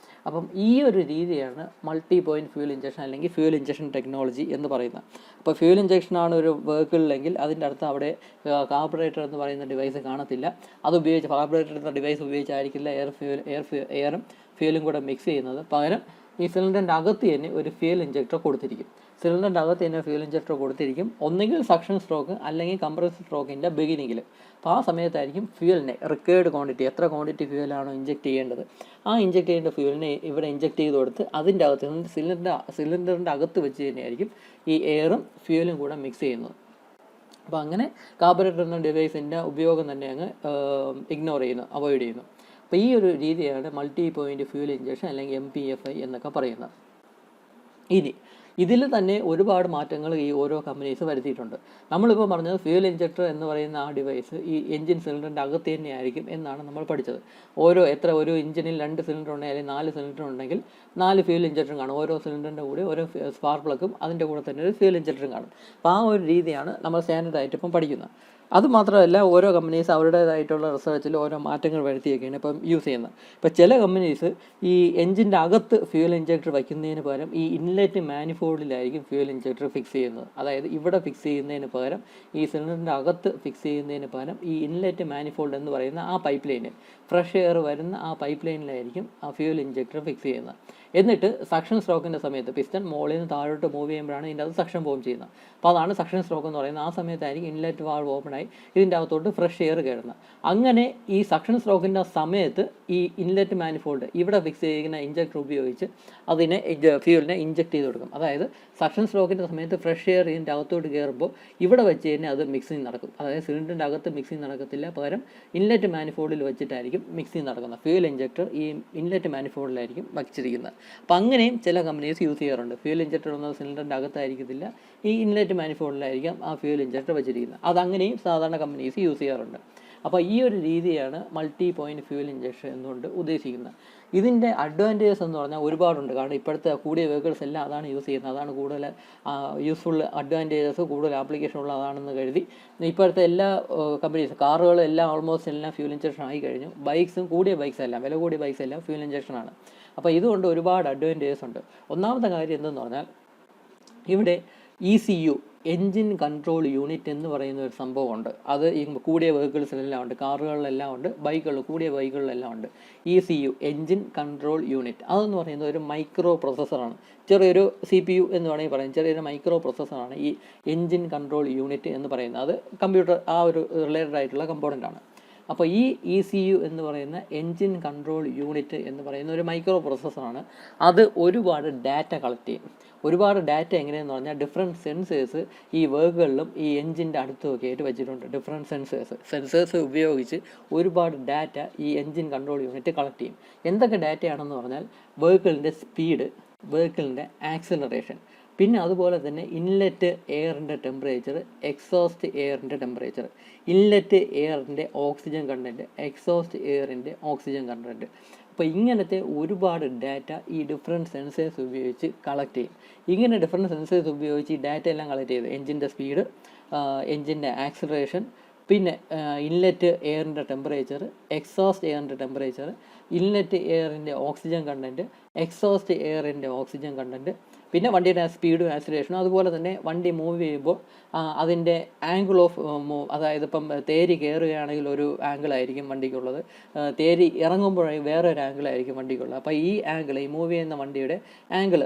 അപ്പം ഈ ഒരു രീതിയാണ് മൾട്ടി പോയിൻറ്റ് ഫ്യൂവൽ ഇഞ്ചക്ഷൻ അല്ലെങ്കിൽ ഫ്യൂവൽ ഇഞ്ചക്ഷൻ ടെക്നോളജി എന്ന് പറയുന്നത്. അപ്പോൾ ഫ്യൂവൽ ഇഞ്ചക്ഷനാണ് ഒരു വെഹിക്കിളിലെങ്കിൽ അതിൻ്റെ അടുത്ത് അവിടെ കാർബറേറ്റർ എന്ന് പറയുന്ന ഡിവൈസ് കാണത്തില്ല. അത് ഉപയോഗിച്ച് കാർബറേറ്റർ എന്ന ഡിവൈസ് ഉപയോഗിച്ചായിരിക്കില്ല എയറും ഫ്യൂവലും കൂടെ മിക്സ് ചെയ്യുന്നത്. പകരം ഈ സിലിണ്ടറിൻ്റെ അകത്ത് തന്നെ ഒരു ഫ്യൂവൽ ഇഞ്ചക്ടർ കൊടുത്തിരിക്കും. സിലിണ്ടറിൻ്റെ അകത്ത് തന്നെ ഫ്യൂവൽ ഇഞ്ചക്ടർ കൊടുത്തിരിക്കും, ഒന്നുകിൽ സക്ഷൻ സ്ട്രോക്ക് അല്ലെങ്കിൽ കംപ്രഷൻ സ്ട്രോക്കിൻ്റെ ബിഗിനിങ്ങിൽ. അപ്പോൾ ആ സമയത്തായിരിക്കും ഫ്യൂവലിനെ റിക്വയർഡ് ക്വാണ്ടിറ്റി, എത്ര ക്വാണ്ടിറ്റി ഫ്യൂവലാണോ ഇഞ്ചക്ട് ചെയ്യേണ്ടത്, ആ ഇഞ്ചക്ട് ചെയ്യേണ്ട ഫ്യൂവലിനെ ഇവിടെ ഇഞ്ചക്ട് ചെയ്ത് കൊടുത്ത് അതിൻ്റെ അകത്ത് സിലിണ്ടറിൻ്റെ അകത്ത് വെച്ച് തന്നെയായിരിക്കും ഈ എയറും ഫ്യൂവലും കൂടെ മിക്സ് ചെയ്യുന്നത്. അപ്പോൾ അങ്ങനെ കാർബറേറ്റർ എന്ന ഡിവൈസിൻ്റെ ഉപയോഗം തന്നെ അങ്ങ് അവോയ്ഡ് ചെയ്യുന്നു. അപ്പോൾ ഈ ഒരു രീതിയാണ് മൾട്ടി പോയിൻറ്റ് ഫ്യൂവൽ ഇഞ്ചക്ഷൻ അല്ലെങ്കിൽ MPFI എന്നൊക്കെ പറയുന്നത്. ഇനി ഇതിൽ തന്നെ ഒരുപാട് മാറ്റങ്ങൾ ഈ ഓരോ കമ്പനീസ് വരുത്തിയിട്ടുണ്ട്. നമ്മളിപ്പോൾ പറഞ്ഞത് ഫ്യൂൽ ഇഞ്ചക്ടർ എന്ന് പറയുന്ന ആ ഡിവൈസ് ഈ എഞ്ചിൻ സിലിണ്ടറിൻ്റെ അകത്ത് തന്നെയായിരിക്കും എന്നാണ് നമ്മൾ പഠിച്ചത്. ഒരു എഞ്ചിനിൽ 2 സിലിണ്ടർ ഉണ്ടെങ്കിൽ അല്ലെങ്കിൽ 4 സിലിണ്ടർ ഉണ്ടെങ്കിൽ 4 ഫ്യൂൽ ഇഞ്ചക്ടറും കാണും. ഓരോ സിലിണ്ടറിൻ്റെ കൂടെ ഓരോ സ്പാർക്ക് പ്ലഗും അതിൻ്റെ കൂടെ തന്നെ ഒരു ഫ്യൂൽ ഇഞ്ചക്ടറും കാണും. അപ്പോൾ ആ ഒരു രീതിയാണ് നമ്മൾ സ്റ്റാൻഡേർഡായിട്ട് ഇപ്പം പഠിക്കുന്നത്. അതുമാത്രമല്ല, ഓരോ കമ്പനീസ് അവരുടേതായിട്ടുള്ള റിസർച്ചിൽ ഓരോ മാറ്റങ്ങൾ വരുത്തിയൊക്കെയാണ് ഇപ്പം യൂസ് ചെയ്യുന്നത്. ഇപ്പോൾ ചില കമ്പനീസ് ഈ എഞ്ചിൻ്റെ അകത്ത് ഫ്യൂൽ ഇഞ്ചക്ടർ വയ്ക്കുന്നതിന് പകരം ഈ ഇൻലെറ്റ് മാനിഫോൾഡിലായിരിക്കും ഫ്യൂൽ ഇഞ്ചക്ടർ ഫിക്സ് ചെയ്യുന്നത്. അതായത് ഇവിടെ ഫിക്സ് ചെയ്യുന്നതിന് പകരം ഈ സിലിണ്ടറിൻ്റെ അകത്ത് ഫിക്സ് ചെയ്യുന്നതിന് പകരം ഈ ഇൻലെറ്റ് മാനിഫോൾഡ് എന്ന് പറയുന്ന ആ പൈപ്പ് ലൈന്, ഫ്രഷ് എയർ വരുന്ന ആ പൈപ്പ് ലൈനിലായിരിക്കും ആ ഫ്യൂൽ ഇഞ്ചക്ടർ ഫിക്സ് ചെയ്യുന്നത്. എന്നിട്ട് സക്ഷൻ സ്ട്രോക്കിൻ്റെ സമയത്ത് പിസ്റ്റൺ മുകളിൽ നിന്ന് താഴോട്ട് മൂവ് ചെയ്യുമ്പോഴാണ് ഇതിൻ്റെ അത് സക്ഷൻ ഫോം ചെയ്യുന്നത്. അപ്പോൾ അതാണ് സക്ഷൻ സ്ട്രോക്ക് എന്ന് പറയുന്നത്. ആ സമയത്തായിരിക്കും ഇൻലെറ്റ് വാൾവ് ഓപ്പൺ ആയി ഇതിൻ്റെ അകത്തോട്ട് ഫ്രഷ് എയർ കയറുന്നത്. അങ്ങനെ ഈ സക്ഷൻ സ്ട്രോക്കിൻ്റെ സമയത്ത് ഈ ഇൻലെറ്റ് മാനിഫോൾഡ് ഇവിടെ ഫിക്സ് ചെയ്യുന്ന ഇഞ്ചക്ടർ ഉപയോഗിച്ച് അതിനെ ഫ്യൂലിനെ ഇഞ്ചക്ട് ചെയ്ത് കൊടുക്കും. അതായത് സക്ഷൻ സ്ട്രോക്കിൻ്റെ സമയത്ത് ഫ്രഷ് എയർ ഇതിൻ്റെ അകത്തോട്ട് കയറുമ്പോൾ ഇവിടെ വെച്ച് തന്നെ അത് മിക്സിങ് നടക്കും. അതായത് സിലിണ്ടറിൻ്റെ അകത്ത് മിക്സിങ് നടക്കത്തില്ല, പകരം ഇൻലെറ്റ് മാനിഫോൾഡിൽ വെച്ചിട്ടായിരിക്കും മിക്സിങ് നടക്കുന്നത്. ഫ്യൂൽ ഇഞ്ചക്ടർ ഈ ഇൻലെറ്റ് മാനിഫോൾഡിലായിരിക്കും വച്ചിരിക്കുന്നത്. അപ്പോൾ അങ്ങനെയും ചില കമ്പനീസ് യൂസ് ചെയ്യാറുണ്ട്. ഫ്യൂൽ ഇഞ്ചക്ടർ എന്നത് സിലിണ്ടറിൻ്റെ അകത്തായിരിക്കത്തില്ല, ഈ ഇൻലെറ്റ് മാനിഫോൾഡിലായിരിക്കും ആ ഫ്യൂൽ ഇഞ്ചക്ടർ വെച്ചിരിക്കുന്നത്. അതങ്ങനെയും സാധാരണ കമ്പനീസ് യൂസ് ചെയ്യാറുണ്ട്. അപ്പോൾ ഈ ഒരു രീതിയാണ് മൾട്ടി പോയിൻറ്റ് ഫ്യൂൽ ഇഞ്ചക്ഷൻ എന്നുകൊണ്ട് ഉദ്ദേശിക്കുന്നത്. ഇതിൻ്റെ അഡ്വാൻറ്റേജസ് എന്ന് പറഞ്ഞാൽ ഒരുപാടുണ്ട്. കാരണം ഇപ്പോഴത്തെ കൂടിയ വെഹിക്കിൾസ് എല്ലാം അതാണ് യൂസ് ചെയ്യുന്നത്. അതാണ് കൂടുതൽ യൂസ്ഫുൾ അഡ്വാൻറ്റേജസ്, കൂടുതൽ ആപ്ലിക്കേഷൻ ഉള്ള അതാണെന്ന് കരുതി ഇപ്പോഴത്തെ എല്ലാ കമ്പനീസ്, കാറുകളും എല്ലാം ഓൾമോസ്റ്റ് എല്ലാം ഫ്യൂൽ ഇഞ്ചക്ഷൻ ആയി കഴിഞ്ഞു. ബൈക്സും, കൂടിയ ബൈക്സ് എല്ലാം, വില കൂടിയ ബൈക്സ് എല്ലാം ഫ്യൂൽ ഇഞ്ചക്ഷനാണ്. അപ്പോൾ ഇതുകൊണ്ട് ഒരുപാട് അഡ്വാൻറ്റേജസ് ഉണ്ട്. ഒന്നാമത്തെ കാര്യം എന്തെന്ന് പറഞ്ഞാൽ, ഇവിടെ ECU, എൻജിൻ കൺട്രോൾ യൂണിറ്റ് എന്ന് പറയുന്ന ഒരു സംഭവമുണ്ട്. അത് ഈ കൂടിയ വെഹിക്കിൾസിലെല്ലാം ഉണ്ട്, കാറുകളിലെല്ലാം ഉണ്ട്, കൂടിയ ബൈക്കുകളിലെല്ലാം ഉണ്ട്. ECU, എൻജിൻ കൺട്രോൾ യൂണിറ്റ്, അതെന്ന് പറയുന്നത് ഒരു മൈക്രോ പ്രോസസ്സറാണ്. ചെറിയൊരു CPU എന്ന് വേണമെങ്കിൽ പറയാം. ചെറിയൊരു മൈക്രോ പ്രോസസ്സറാണ് ഈ എൻജിൻ കൺട്രോൾ യൂണിറ്റ് എന്ന് പറയുന്നത്. അത് കമ്പ്യൂട്ടർ ആ ഒരു റിലേറ്റഡ് ആയിട്ടുള്ള കമ്പോണൻ്റ് ആണ്. അപ്പോൾ ഈ ECU എന്ന് പറയുന്ന എൻജിൻ കൺട്രോൾ യൂണിറ്റ് എന്ന് പറയുന്ന ഒരു മൈക്രോ പ്രോസസ്സറാണ്. അത് ഒരുപാട് ഡാറ്റ കളക്ട് ചെയ്യും. ഒരുപാട് ഡാറ്റ എങ്ങനെയെന്ന് പറഞ്ഞാൽ, ഡിഫറെൻറ്റ് സെൻസേഴ്സ് ഈ വെഹിക്കിളിലും ഈ എൻജിൻ്റെ അടുത്തുമൊക്കെ ആയിട്ട് വെച്ചിട്ടുണ്ട്. ഡിഫറെൻറ്റ് സെൻസേഴ്സ് ഉപയോഗിച്ച് ഒരുപാട് ഡാറ്റ ഈ എൻജിൻ കൺട്രോൾ യൂണിറ്റ് കളക്ട് ചെയ്യും. എന്തൊക്കെ ഡാറ്റയാണെന്ന് പറഞ്ഞാൽ, വെഹിക്കിളിൻ്റെ സ്പീഡ്, വെഹിക്കിളിൻ്റെ ആക്സിലറേഷൻ, പിന്നെ അതുപോലെ തന്നെ ഇൻലെറ്റ് എയറിൻ്റെ ടെമ്പറേച്ചർ, എക്സോസ്റ്റ് എയറിൻ്റെ ടെമ്പറേച്ചർ, ഇൻലെറ്റ് എയറിൻ്റെ ഓക്സിജൻ കണ്ടൻറ്റ്, എക്സോസ്റ്റ് എയറിൻ്റെ ഓക്സിജൻ കണ്ടൻറ്റ്. അപ്പോൾ ഇങ്ങനത്തെ ഒരുപാട് ഡാറ്റ ഈ ഡിഫറെൻറ്റ് സെൻസേഴ്സ് ഉപയോഗിച്ച് കളക്ട് ചെയ്യും. ഇങ്ങനെ ഡിഫറെൻറ്റ് സെൻസേഴ്സ് ഉപയോഗിച്ച് ഈ ഡാറ്റ എല്ലാം കളക്ട് ചെയ്ത് എൻജിൻ്റെ സ്പീഡ്, എൻജിൻ്റെ ആക്സിലറേഷൻ, പിന്നെ ഇൻലെറ്റ് എയറിൻ്റെ ടെമ്പറേച്ചർ, എക്സോസ്റ്റ് എയറിൻ്റെ ടെമ്പറേച്ചർ, ഇൻലെറ്റ് എയറിൻ്റെ ഓക്സിജൻ കണ്ടൻറ്റ്, എക്സോസ്റ്റ് എയറിൻ്റെ ഓക്സിജൻ കണ്ടൻറ്റ്, പിന്നെ വണ്ടിയുടെ സ്പീഡും ആക്സിലറേഷനും, അതുപോലെ തന്നെ വണ്ടി മൂവ് ചെയ്യുമ്പോൾ അതിൻ്റെ ആംഗിൾ ഓഫ് മൂവ്, അതായത് ഇപ്പം തേരി കയറുകയാണെങ്കിൽ ഒരു ആംഗിളായിരിക്കും വണ്ടിക്കുള്ളത്, തേരി ഇറങ്ങുമ്പോഴായി വേറൊരു ആംഗിളായിരിക്കും വണ്ടിക്കുള്ളത്. അപ്പോൾ ഈ ആംഗിൾ, ഈ മൂവ് ചെയ്യുന്ന വണ്ടിയുടെ ആംഗിൾ,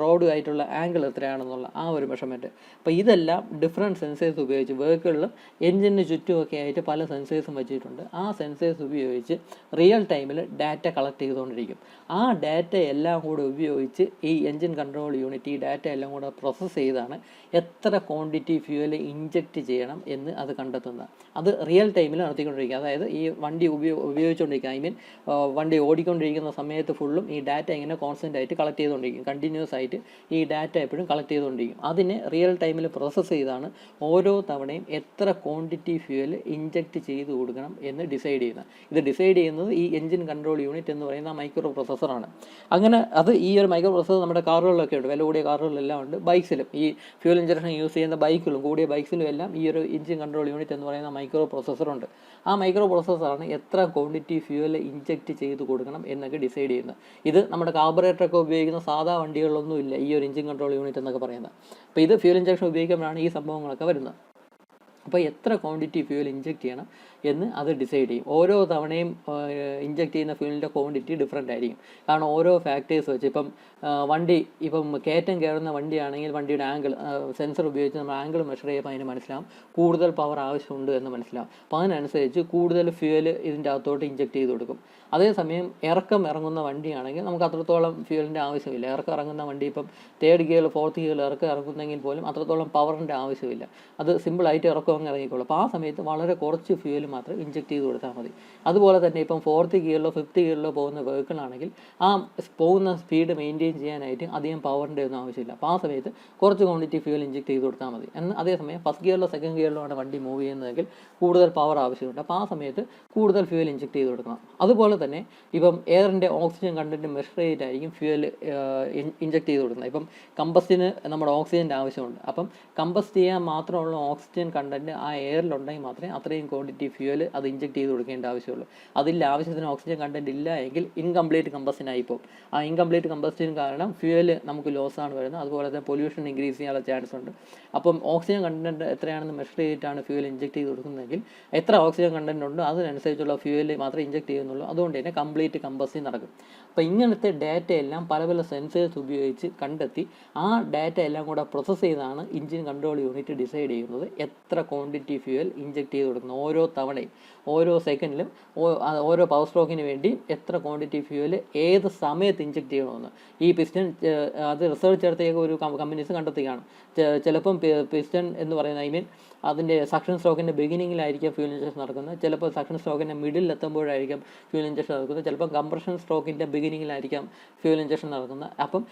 റോഡുമായിട്ടുള്ള ആംഗിൾ എത്രയാണെന്നുള്ള ആ ഒരു മെഷർമെൻറ്റ്. അപ്പോൾ ഇതെല്ലാം ഡിഫറെൻറ്റ് സെൻസേഴ്സ് ഉപയോഗിച്ച്, വെഹിക്കിളിലും എൻജിന് ചുറ്റുമൊക്കെ ആയിട്ട് പല സെൻസേഴ്സും വെച്ചിട്ടുണ്ട്. ആ സെൻസേഴ്സ് ഉപയോഗിച്ച് റിയൽ ടൈമിൽ ഡാറ്റ കളക്ട് ചെയ്തുകൊണ്ടിരിക്കും. ആ ഡാറ്റ എല്ലാം കൂടെ ഉപയോഗിച്ച് ഈ എൻജിൻ കൺട്രോൾ യൂണിറ്റ് ഈ ഡാറ്റ എല്ലാം കൂടെ പ്രോസസ്സ് ചെയ്താണ് എത്ര ക്വാണ്ടിറ്റി ഫ്യൂവൽ ഇഞ്ചക്റ്റ് ചെയ്യണം എന്ന് അത് കണ്ടെത്തുന്നത്. അത് റിയൽ ടൈമിൽ നടത്തിക്കൊണ്ടിരിക്കുക. അതായത് ഈ വണ്ടി ഉപയോഗിച്ചുകൊണ്ടിരിക്കുക, വണ്ടി ഓടിക്കൊണ്ടിരിക്കുന്ന സമയത്ത് ഫുള്ളും ഈ ഡാറ്റ ഇങ്ങനെ കോൺസ്റ്റൻ്റ് ആയിട്ട് കളക്ട് ചെയ്തുകൊണ്ടിരിക്കും. കണ്ടിന്യൂസ് ആയിട്ട് ഈ ഡാറ്റ എപ്പോഴും കളക്ട് ചെയ്തുകൊണ്ടിരിക്കും. അതിനെ റിയൽ ടൈമിൽ പ്രോസസ്സ് ചെയ്താണ് ഓരോ തവണയും എത്ര ക്വാണ്ടിറ്റി ഫ്യൂവൽ ഇഞ്ചക്റ്റ് ചെയ്ത് കൊടുക്കണം എന്ന് ഡിസൈഡ് ചെയ്യുന്നത്. ഇത് ഡിസൈഡ് ചെയ്യുന്നത് ഈ എൻജിൻ കൺട്രോൾ യൂണിറ്റ് എന്ന് പറയുന്ന മൈക്രോ പ്രോസസ്സറാണ്. അങ്ങനെ അത് ഈ ഒരു മൈക്രോ പ്രോസസ്സർ നമ്മുടെ കാറുകളിലൊക്കെ ഉണ്ട്, വില കൂടിയ കാറുകളിലെല്ലാം ഉണ്ട്. ബൈക്സിലും ഈ ഫ്യൂൽ ഇഞ്ചക്ഷൻ യൂസ് ചെയ്യുന്ന ബൈക്കിലും കൂടിയ ബൈക്സിലും എല്ലാം ഈ ഒരു എൻജിൻ കൺട്രോൾ യൂണിറ്റ് എന്ന് പറയുന്ന മൈക്രോ പ്രോസസ്സറുണ്ട്. ആ മൈക്രോ പ്രോസസ്സറാണ് എത്ര ക്വാണ്ടിറ്റി ഫ്യൂവൽ ഇഞ്ചക്റ്റ് ചെയ്ത് കൊടുക്കണം എന്നൊക്കെ ഡിസൈഡ് ചെയ്യുന്നത്. ഇത് നമ്മുടെ കാർബറേറ്ററൊക്കെ ഉപയോഗിക്കുന്ന സാധാ വണ്ടികളിലൊന്നും ഇല്ല ഈ ഒരു എൻജിൻ കൺട്രോൾ യൂണിറ്റ് എന്നൊക്കെ പറയുന്നത്. അപ്പോൾ ഇത് ഫ്യൂൽ ഇഞ്ചക്ഷൻ ഉപയോഗിക്കുമ്പോഴാണ് ഈ സംഭവങ്ങളൊക്കെ വരുന്നത്. അപ്പോൾ എത്ര ക്വാണ്ടിറ്റി ഫ്യൂവൽ ഇഞ്ചക്റ്റ് ചെയ്യണം എന്ന് അത് ഡിസൈഡ് ചെയ്യും. ഓരോ തവണയും ഇഞ്ചക്റ്റ് ചെയ്യുന്ന ഫ്യൂവലിൻ്റെ ക്വാണ്ടിറ്റി ഡിഫറെൻ്റ് ആയിരിക്കും. കാരണം ഓരോ ഫാക്ടേഴ്സ് വെച്ച്, ഇപ്പം കയറ്റം കയറുന്ന വണ്ടിയാണെങ്കിൽ വണ്ടിയുടെ ആംഗിൾ, സെൻസർ ഉപയോഗിച്ച് നമ്മൾ ആംഗിൾ മെഷർ ചെയ്യുമ്പോൾ അതിന് മനസ്സിലാവും കൂടുതൽ പവർ ആവശ്യമുണ്ട് എന്ന് മനസ്സിലാവും. അപ്പോൾ അതിനനുസരിച്ച് കൂടുതൽ ഫ്യൂവൽ ഇതിൻ്റെ അകത്തോട്ട് ഇഞ്ചക്റ്റ് ചെയ്ത് കൊടുക്കും. അതേസമയം ഇറക്കം ഇറങ്ങുന്ന വണ്ടിയാണെങ്കിൽ നമുക്ക് അത്രത്തോളം ഫ്യൂവലിൻ്റെ ആവശ്യമില്ല. ഇറക്കം ഇറങ്ങുന്ന വണ്ടി ഇപ്പം 3rd ഗിയർ 4th ഗിയർ ഇറക്കം ഇറങ്ങുന്നെങ്കിൽ പോലും അത്രത്തോളം പവറിൻ്റെ ആവശ്യമില്ല. അത് സിമ്പിളായിട്ട് ഇറക്കം അങ്ങ് ഇറങ്ങിക്കോളും. അപ്പോൾ ആ സമയത്ത് വളരെ കുറച്ച് ഫ്യൂവൽ മാത്രം ഇഞ്ചെക്ട് ചെയ്ത് കൊടുത്താൽ മതി. അതുപോലെ തന്നെ ഇപ്പം 4th ഗിയറിലോ 5th ഗിയറിലോ പോകുന്ന വെഹിക്കിളാണെങ്കിൽ ആ പോകുന്ന സ്പീഡ് മെയിൻറ്റെയിൻ ചെയ്യാനായിട്ട് അധികം പവറിൻ്റെ ഒന്നും ആവശ്യമില്ല. അപ്പോൾ ആ സമയത്ത് കുറച്ച് ക്വാണ്ടിറ്റി ഫ്യൂൽ ഇഞ്ചെക്ട് ചെയ്ത് കൊടുത്താൽ മതി. എന്നാൽ അതേസമയം ഫസ്റ്റ് ഗിയറിലോ സെക്കൻഡ് ഗിയറിലോ ആണ് വണ്ടി മൂവ് ചെയ്യുന്നതെങ്കിൽ കൂടുതൽ പവർ ആവശ്യമുണ്ട്. അപ്പോൾ ആ സമയത്ത് കൂടുതൽ ഫ്യൂൽ ഇഞ്ചെക്ട് ചെയ്ത് കൊടുക്കണം. അതുപോലെ തന്നെ ഇപ്പം എയറിൻ്റെ ഓക്സിജൻ കണ്ടൻറ്റ് മെഷർ ചെയ്തിട്ടായിരിക്കും ഫ്യൂൽ ഇഞ്ചെക്ട് ചെയ്ത് കൊടുക്കുന്നത്. ഇപ്പം കമ്പസ്റ്റിന് നമ്മുടെ ഓക്സിജൻ്റെ ആവശ്യമുണ്ട്. അപ്പം കമ്പസ്റ്റ് ചെയ്യാൻ മാത്രമുള്ള ഓക്സിജൻ കണ്ടൻറ്റ് ആ എയറിലുണ്ടെങ്കിൽ മാത്രമേ അത്രയും ക്വാണ്ടിറ്റി ഫ്യൂൽ അത് ഇഞ്ചെക്ട് ചെയ്ത് കൊടുക്കേണ്ട ആവശ്യമുള്ളൂ. അതില്ല, ആവശ്യത്തിന് ഓക്സിജൻ കണ്ടൻറ്റ് ഇല്ല എങ്കിൽ ഇൻകംപ്ലീറ്റ് കമ്പസ്റ്റിനായി പോകും. ആ ഇൻകംപ്ലീറ്റ് കമ്പസ്റ്റിന് കാരണം ഫ്യൂൽ നമുക്ക് ലോസാണ് വരുന്നത്. അതുപോലെ തന്നെ പൊല്യൂഷൻ ഇൻക്രീസ് ചെയ്യാനുള്ള ചാൻസ് ഉണ്ട്. അപ്പം ഓക്സിജൻ കണ്ടൻറ്റ് എത്രയാണെന്ന് മെഷർ ചെയ്തിട്ടാണ് ഫ്യൂൽ ഇഞ്ചെക്ട് ചെയ്ത് കൊടുക്കുന്നതെങ്കിൽ എത്ര ഓക്സിജൻ കണ്ടൻറ്റ് ഉണ്ടോ അതിനനുസരിച്ചുള്ള ഫ്യൂൽ മാത്രമേ ഇഞ്ചെക്ട് ചെയ്യുന്നുള്ളൂ. അതുകൊണ്ട് തന്നെ കംപ്ലീറ്റ് കമ്പസ്റ്റിംഗ് നടക്കും. അപ്പോൾ ഇങ്ങനത്തെ ഡാറ്റ എല്ലാം പല പല സെൻസേഴ്സ് ഉപയോഗിച്ച് കണ്ടെത്തി ആ ഡാറ്റ എല്ലാം കൂടെ പ്രോസസ്സ് ചെയ്താണ് എഞ്ചിൻ കൺട്രോൾ യൂണിറ്റ് ഡിസൈഡ് ചെയ്യുന്നത് എത്ര ക്വാണ്ടിറ്റി ഫ്യൂൽ ഇഞ്ചെക്ട് ചെയ്ത് കൊടുക്കുന്നത്. ഓരോ തവണയും ഓരോ സെക്കൻഡിലും ഓരോ പവർ സ്ട്രോക്കിന് വേണ്ടി എത്ര ക്വാണ്ടിറ്റി ഫ്യൂൽ ഏത് സമയത്ത് ഇഞ്ചെക്ട് ചെയ്യണമെന്ന് ഈ പിസ്റ്റൺ അത് റിസർച്ച് നടത്തിയ ഒരു കമ്പനീസ് കണ്ടെത്തുകയാണ്. ചിലപ്പം പിസ്റ്റൺ എന്ന് പറയുന്ന അതിൻ്റെ സക്ഷൻ സ്ട്രോക്കിൻ്റെ ബിഗിനിങ്ങിലായിരിക്കും ഫ്യൂൽ ഇഞ്ചക്ഷൻ നടക്കുന്നത്. ചിലപ്പോൾ സക്ഷൻ സ്ട്രോക്കിൻ്റെ മിഡിൽ എത്തുമ്പോഴായിരിക്കും ഫ്യൂൽ ഇഞ്ചക്ഷൻ നടക്കുന്നത്. ചിലപ്പം കംപ്രഷൻ സ്ട്രോക്കിൻ്റെ ബിഗിനിങ്ങിലായിരിക്കാം ഫ്യൂൽ ഇഞ്ചക്ഷൻ നടക്കുന്നത്. അപ്പം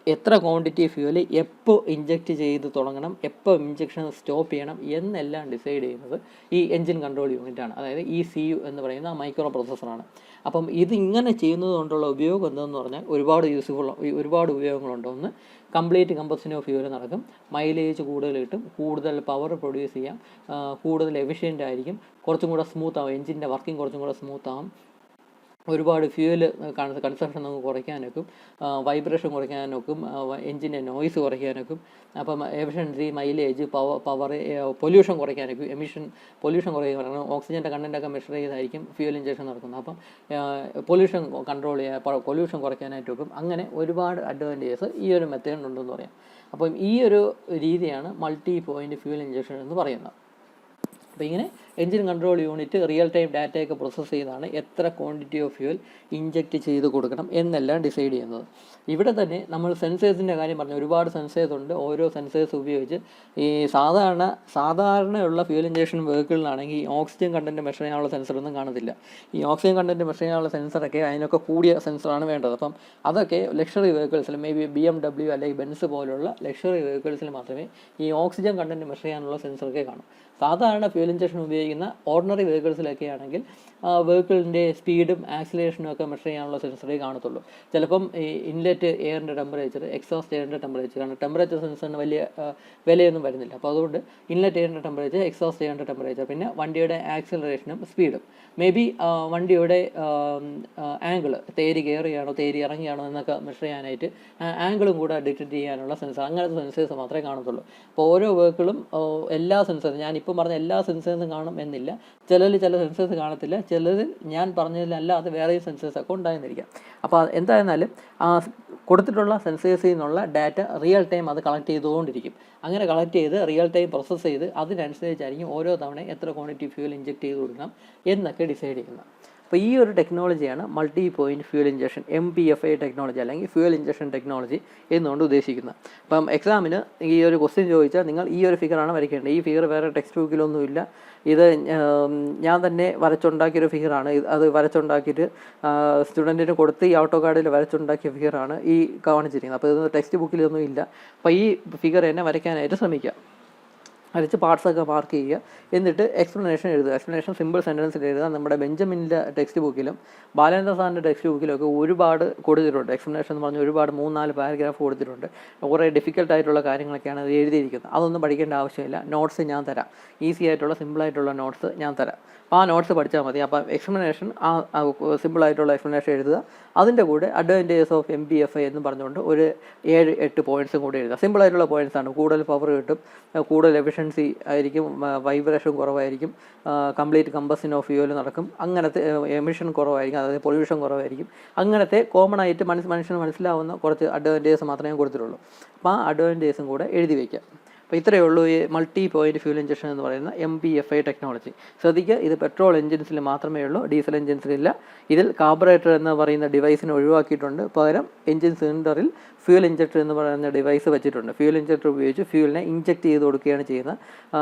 എത്ര ക്വാണ്ടിറ്റി ഫ്യൂൽ എപ്പോൾ ഇഞ്ചെക്റ്റ് ചെയ്ത് തുടങ്ങണം, എപ്പോൾ ഇഞ്ചക്ഷൻ സ്റ്റോപ്പ് ചെയ്യണം എന്നെല്ലാം ഡിസൈഡ് ചെയ്യുന്നത് ഈ എൻജിൻ കൺട്രോൾ യൂണിറ്റാണ്. അതായത് ECU എന്ന് പറയുന്ന മൈക്രോ പ്രോസസ്സറാണ്. അപ്പം ഇത് ഇങ്ങനെ ചെയ്യുന്നത് കൊണ്ടുള്ള ഉപയോഗം എന്തെന്ന് പറഞ്ഞാൽ ഒരുപാട് ഉപയോഗങ്ങളുണ്ട്. ഒന്ന്, കംപ്ലീറ്റ് കമ്പസ്ഷൻ ഓഫ് ഫ്യൂൽ നടക്കും, മൈലേജ് കൂടുതൽ കിട്ടും, കൂടുതൽ പവർ പ്രൊഡ്യൂസ് ചെയ്യാം, കൂടുതൽ എഫിഷ്യൻ്റ് ആയിരിക്കും, കുറച്ചും കൂടെ സ്മൂത്ത് ആവും, എൻജിൻ്റെ വർക്കിംഗ് കുറച്ചും കൂടെ സ്മൂത്ത് ആവും, ഒരുപാട് ഫ്യൂൽ കൺസപ്ഷൻ നമുക്ക് കുറയ്ക്കാനൊക്കും, വൈബ്രേഷൻ കുറയ്ക്കാനൊക്കും, എൻജിൻ്റെ നോയ്സ് കുറയ്ക്കാനൊക്കും, അപ്പം എഫിഷ്യൻസി, മൈലേജ്, പവർ, പൊല്യൂഷൻ കുറയ്ക്കാനൊക്കും. പൊല്യൂഷൻ കുറയ്ക്കാൻ ഓക്സിജൻ്റെ കണ്ടൻറ്റൊക്കെ മെഷർ ചെയ്തായിരിക്കും ഫ്യൂൽ ഇഞ്ചക്ഷൻ നടക്കുന്നത്. അപ്പം പൊല്യൂഷൻ കൺട്രോൾ ചെയ്യാൻ, പൊല്യൂഷൻ കുറയ്ക്കാനായിട്ടൊക്കും. അങ്ങനെ ഒരുപാട് അഡ്വാൻറ്റേജസ് ഈ ഒരു മെത്തേഡിനുണ്ടെന്ന് പറയാം. അപ്പം ഈ ഒരു രീതിയാണ് മൾട്ടി പോയിൻ്റ് ഫ്യൂൽ ഇഞ്ചക്ഷൻ എന്ന് പറയുന്നത്. അപ്പോൾ ഇങ്ങനെ engine control unit real time ഡാറ്റയൊക്കെ പ്രോസസ്സ് ചെയ്താണ് എത്ര ക്വാണ്ടിറ്റി ഓഫ് ഫ്യൂൽ ഇഞ്ചെക്റ്റ് ചെയ്ത് കൊടുക്കണം എന്നെല്ലാം ഡിസൈഡ് ചെയ്യുന്നത്. ഇവിടെ തന്നെ നമ്മൾ സെൻസേഴ്സിൻ്റെ കാര്യം പറഞ്ഞു. ഒരുപാട് സെൻസേഴ്സ് ഉണ്ട്. ഓരോ സെൻസേഴ്സ് ഉപയോഗിച്ച് ഈ സാധാരണയുള്ള ഫ്യൂൽ ഇഞ്ചക്ഷൻ വെഹിക്കിളിലാണെങ്കിൽ ഈ ഓക്സിജൻ കണ്ടൻറ്റ് മെഷർ ചെയ്യാനുള്ള സെൻസറൊന്നും കാണത്തില്ല. ഈ ഓക്സിജൻ കണ്ടൻറ്റ് മെഷർ ചെയ്യാനുള്ള സെൻസറൊക്കെ അതിനൊക്കെ കൂടിയ സെൻസറാണ് വേണ്ടത്. അപ്പം അതൊക്കെ ലക്ഷറി വെഹിക്കിൾസിൽ BMW അല്ലെങ്കിൽ ബെൻസ് പോലുള്ള ലക്ഷറി വെഹിക്കിൾസിൽ മാത്രമേ ഈ ഓക്സിജൻ കണ്ടൻറ്റ് മെഷർ ചെയ്യാനുള്ള സെൻസറൊക്കെ കാണും. സാധാരണ ഫ്യൂൽ ഇഞ്ചക്ഷൻ ഉപയോഗിക്കുന്ന ഓർഡിനറി വെഹിക്കിൾസിലൊക്കെ ആണെങ്കിൽ വെഹിക്കിളിൻ്റെ സ്പീഡും ആക്സിലേഷനും ഒക്കെ മെഷർ ചെയ്യാനുള്ള സെൻസറേ കാണത്തുള്ളൂ. ചിലപ്പം ഈ ഇൻലെറ്റ് എയറിൻ്റെ ടെമ്പറേച്ചർ, എക്സോസ്റ്റ് എയറിൻ്റെ ടെമ്പറേച്ചർ, കാരണം ടെമ്പറേച്ചർ സെൻസറിന് വലിയ വിലയൊന്നും വരുന്നില്ല. അപ്പോൾ അതുകൊണ്ട് ഇൻലെറ്റ് എയറിൻ്റെ ടെമ്പറേച്ചർ, എക്സോസ്റ്റ് എയറിൻ്റെ ടെമ്പറേച്ചർ, പിന്നെ വണ്ടിയുടെ ആക്സിലറേഷനും സ്പീഡും, മേ ബി വണ്ടിയുടെ ആംഗിൾ, തേരി കയറുകയാണോ തേരി ഇറങ്ങിയാണോ എന്നൊക്കെ മെഷർ ചെയ്യാനായിട്ട് ആംഗിളും കൂടെ ഡിറ്റക്ട് ചെയ്യാനുള്ള സെൻസർ, അങ്ങനത്തെ സെൻസേഴ്സ് മാത്രമേ കാണത്തുള്ളൂ. അപ്പോൾ ഓരോ വെഹിക്കിളും എല്ലാ സെൻസേഴ്സും, ഞാനിപ്പം പറഞ്ഞ എല്ലാ സെൻസേഴ്സും കാണും എന്നില്ല. ചില സെൻസേഴ്സ് കാണത്തില്ല, ചിലതിൽ ഞാൻ പറഞ്ഞതിലല്ലാതെ വേറെയും സെൻസേഴ്സൊക്കെ ഉണ്ടായിരുന്നിരിക്കാം. അപ്പോൾ എന്തായിരുന്നാലും കൊടുത്തിട്ടുള്ള സെൻസേഴ്സിൽ നിന്നുള്ള ഡാറ്റ റിയൽ ടൈം അത് കളക്ട് ചെയ്തുകൊണ്ടിരിക്കും. അങ്ങനെ കളക്ട് ചെയ്ത് റിയൽ ടൈം പ്രോസസ്സ് ചെയ്ത് അതിനനുസരിച്ചായിരിക്കും ഓരോ തവണ എത്ര ക്വാണ്ടിറ്റി ഫ്യൂൽ ഇഞ്ചെക്ട് ചെയ്ത് കൊടുക്കണം എന്നൊക്കെ ഡിസൈഡ് ചെയ്യുന്നത്. അപ്പോൾ ഈ ഒരു ടെക്നോളജിയാണ് multi point fuel injection, MPFI technology അല്ലെങ്കിൽ ഫ്യൂൽ ഇഞ്ചക്ഷൻ ടെക്നോളജി എന്നുകൊണ്ട് ഉദ്ദേശിക്കുന്നത്. അപ്പം എക്സാമിന് ഈ ഒരു ക്വസ്റ്റ്യൻ ചോദിച്ചാൽ നിങ്ങൾ ഈ ഒരു ഫിഗറാണ് വരയ്ക്കേണ്ടത്. ഈ ഫിഗർ വേറെ ടെക്സ്റ്റ് ബുക്കിലൊന്നുമില്ല. ഇത് ഞാൻ തന്നെ വരച്ചുണ്ടാക്കിയൊരു ഫിഗറാണ്. അത് വരച്ചുണ്ടാക്കിയിട്ട് സ്റ്റുഡൻറ്റിന് കൊടുത്ത് ഈ ഓട്ടോ കാർഡിൽ വരച്ചുണ്ടാക്കിയ ഫിഗറാണ് ഈ കാണിച്ചിരിക്കുന്നത്. അപ്പോൾ ഇത് ടെക്സ്റ്റ് ബുക്കിലൊന്നും ഇല്ല. അപ്പോൾ ഈ ഫിഗർ തന്നെ വരയ്ക്കാനായിട്ട് ശ്രമിക്കുക. വരച്ച് പാർട്സൊക്കെ മാർക്ക് ചെയ്യുക. എന്നിട്ട് എക്സ്പ്ലനേഷൻ എഴുതുക. എക്സ്പ്ലനേഷൻ സിമ്പിൾ സെൻറ്റൻസിൽ എഴുതുക. നമ്മുടെ ബെഞ്ചമിൻ്റെ ടെക്സ്റ്റ് ബുക്കിലും ബാലേന്ദ്ര സാറിൻ്റെ ടെക്സ്റ്റ് ബുക്കിലൊക്കെ ഒരുപാട് കൊടുത്തിട്ടുണ്ട്. എക്സ്പ്ലനേഷൻ എന്ന് പറഞ്ഞാൽ ഒരുപാട് 3-4 പാരഗ്രാഫ് കൊടുത്തിട്ടുണ്ട്. കുറേ ഡിഫിക്കൽട്ടായിട്ടുള്ള കാര്യങ്ങളൊക്കെയാണ് അത് എഴുതിയിരിക്കുന്നത്. അതൊന്നും പഠിക്കേണ്ട ആവശ്യമില്ല. നോട്ട്സ് ഞാൻ തരാം. ഈസി ആയിട്ടുള്ള സിമ്പിളായിട്ടുള്ള നോട്ട്സ് ഞാൻ തരാം. അപ്പോൾ ആ നോട്ട്സ് പഠിച്ചാൽ മതി. അപ്പം എക്സ്പ്ലനേഷൻ സിമ്പിളായിട്ടുള്ള എക്സ്പ്ലനേഷൻ എഴുതുക. അതിൻ്റെ കൂടെ അഡ്വാൻറ്റേജസ് ഓഫ് MPFI എന്ന് പറഞ്ഞുകൊണ്ട് ഒരു 7-8 പോയിൻറ്റ്സും കൂടെ എഴുതുക. സിമ്പിളായിട്ടുള്ള പോയിൻറ്റ്സാണ്. കൂടുതൽ പവർ കിട്ടും, കൂടുതൽ എഫിഷ്യൻസി ആയിരിക്കും, വൈബ്രേഷൻ കുറവായിരിക്കും, കംപ്ലീറ്റ് കമ്പഷൻ ഓഫ് ഫ്യൂൽ നടക്കും, അങ്ങനത്തെ എമിഷൻ കുറവായിരിക്കും, അതായത് പൊല്യൂഷൻ കുറവായിരിക്കും. അങ്ങനത്തെ കോമൺ ആയിട്ട് മനുഷ്യന് മനസ്സിലാവുന്ന കുറച്ച് അഡ്വാൻറ്റേജസ് മാത്രമേ കൊടുത്തിട്ടുള്ളൂ. അപ്പോൾ ആ അഡ്വാൻറ്റേജസും കൂടെ എഴുതി വയ്ക്കുക. അപ്പോൾ ഇത്രയേ ഉള്ളൂ ഈ മൾട്ടി പോയിൻറ്റ് ഫ്യൂൽ ഇഞ്ചക്ഷൻ എന്ന് പറയുന്ന MPFI ടെക്നോളജി. ശ്രദ്ധിക്കുക, ഇത് പെട്രോൾ എഞ്ചിൻസിൽ മാത്രമേ ഉള്ളൂ, ഡീസൽ എഞ്ചിൻസിലില്ല. ഇതിൽ കാർബറേറ്റർ എന്ന് പറയുന്ന ഡിവൈസിനെ ഒഴിവാക്കിയിട്ടുണ്ട്. പകരം എഞ്ചിൻ സിലിണ്ടറിൽ ഫ്യൂൽ ഇഞ്ചക്ടർ എന്ന് പറയുന്ന ഡിവൈസ് വെച്ചിട്ടുണ്ട്. ഫ്യൂൽ ഇഞ്ചക്ടർ ഉപയോഗിച്ച് ഫ്യൂലിനെ ഇഞ്ചക്ട് ചെയ്ത് കൊടുക്കുകയാണ് ചെയ്യുന്നത്.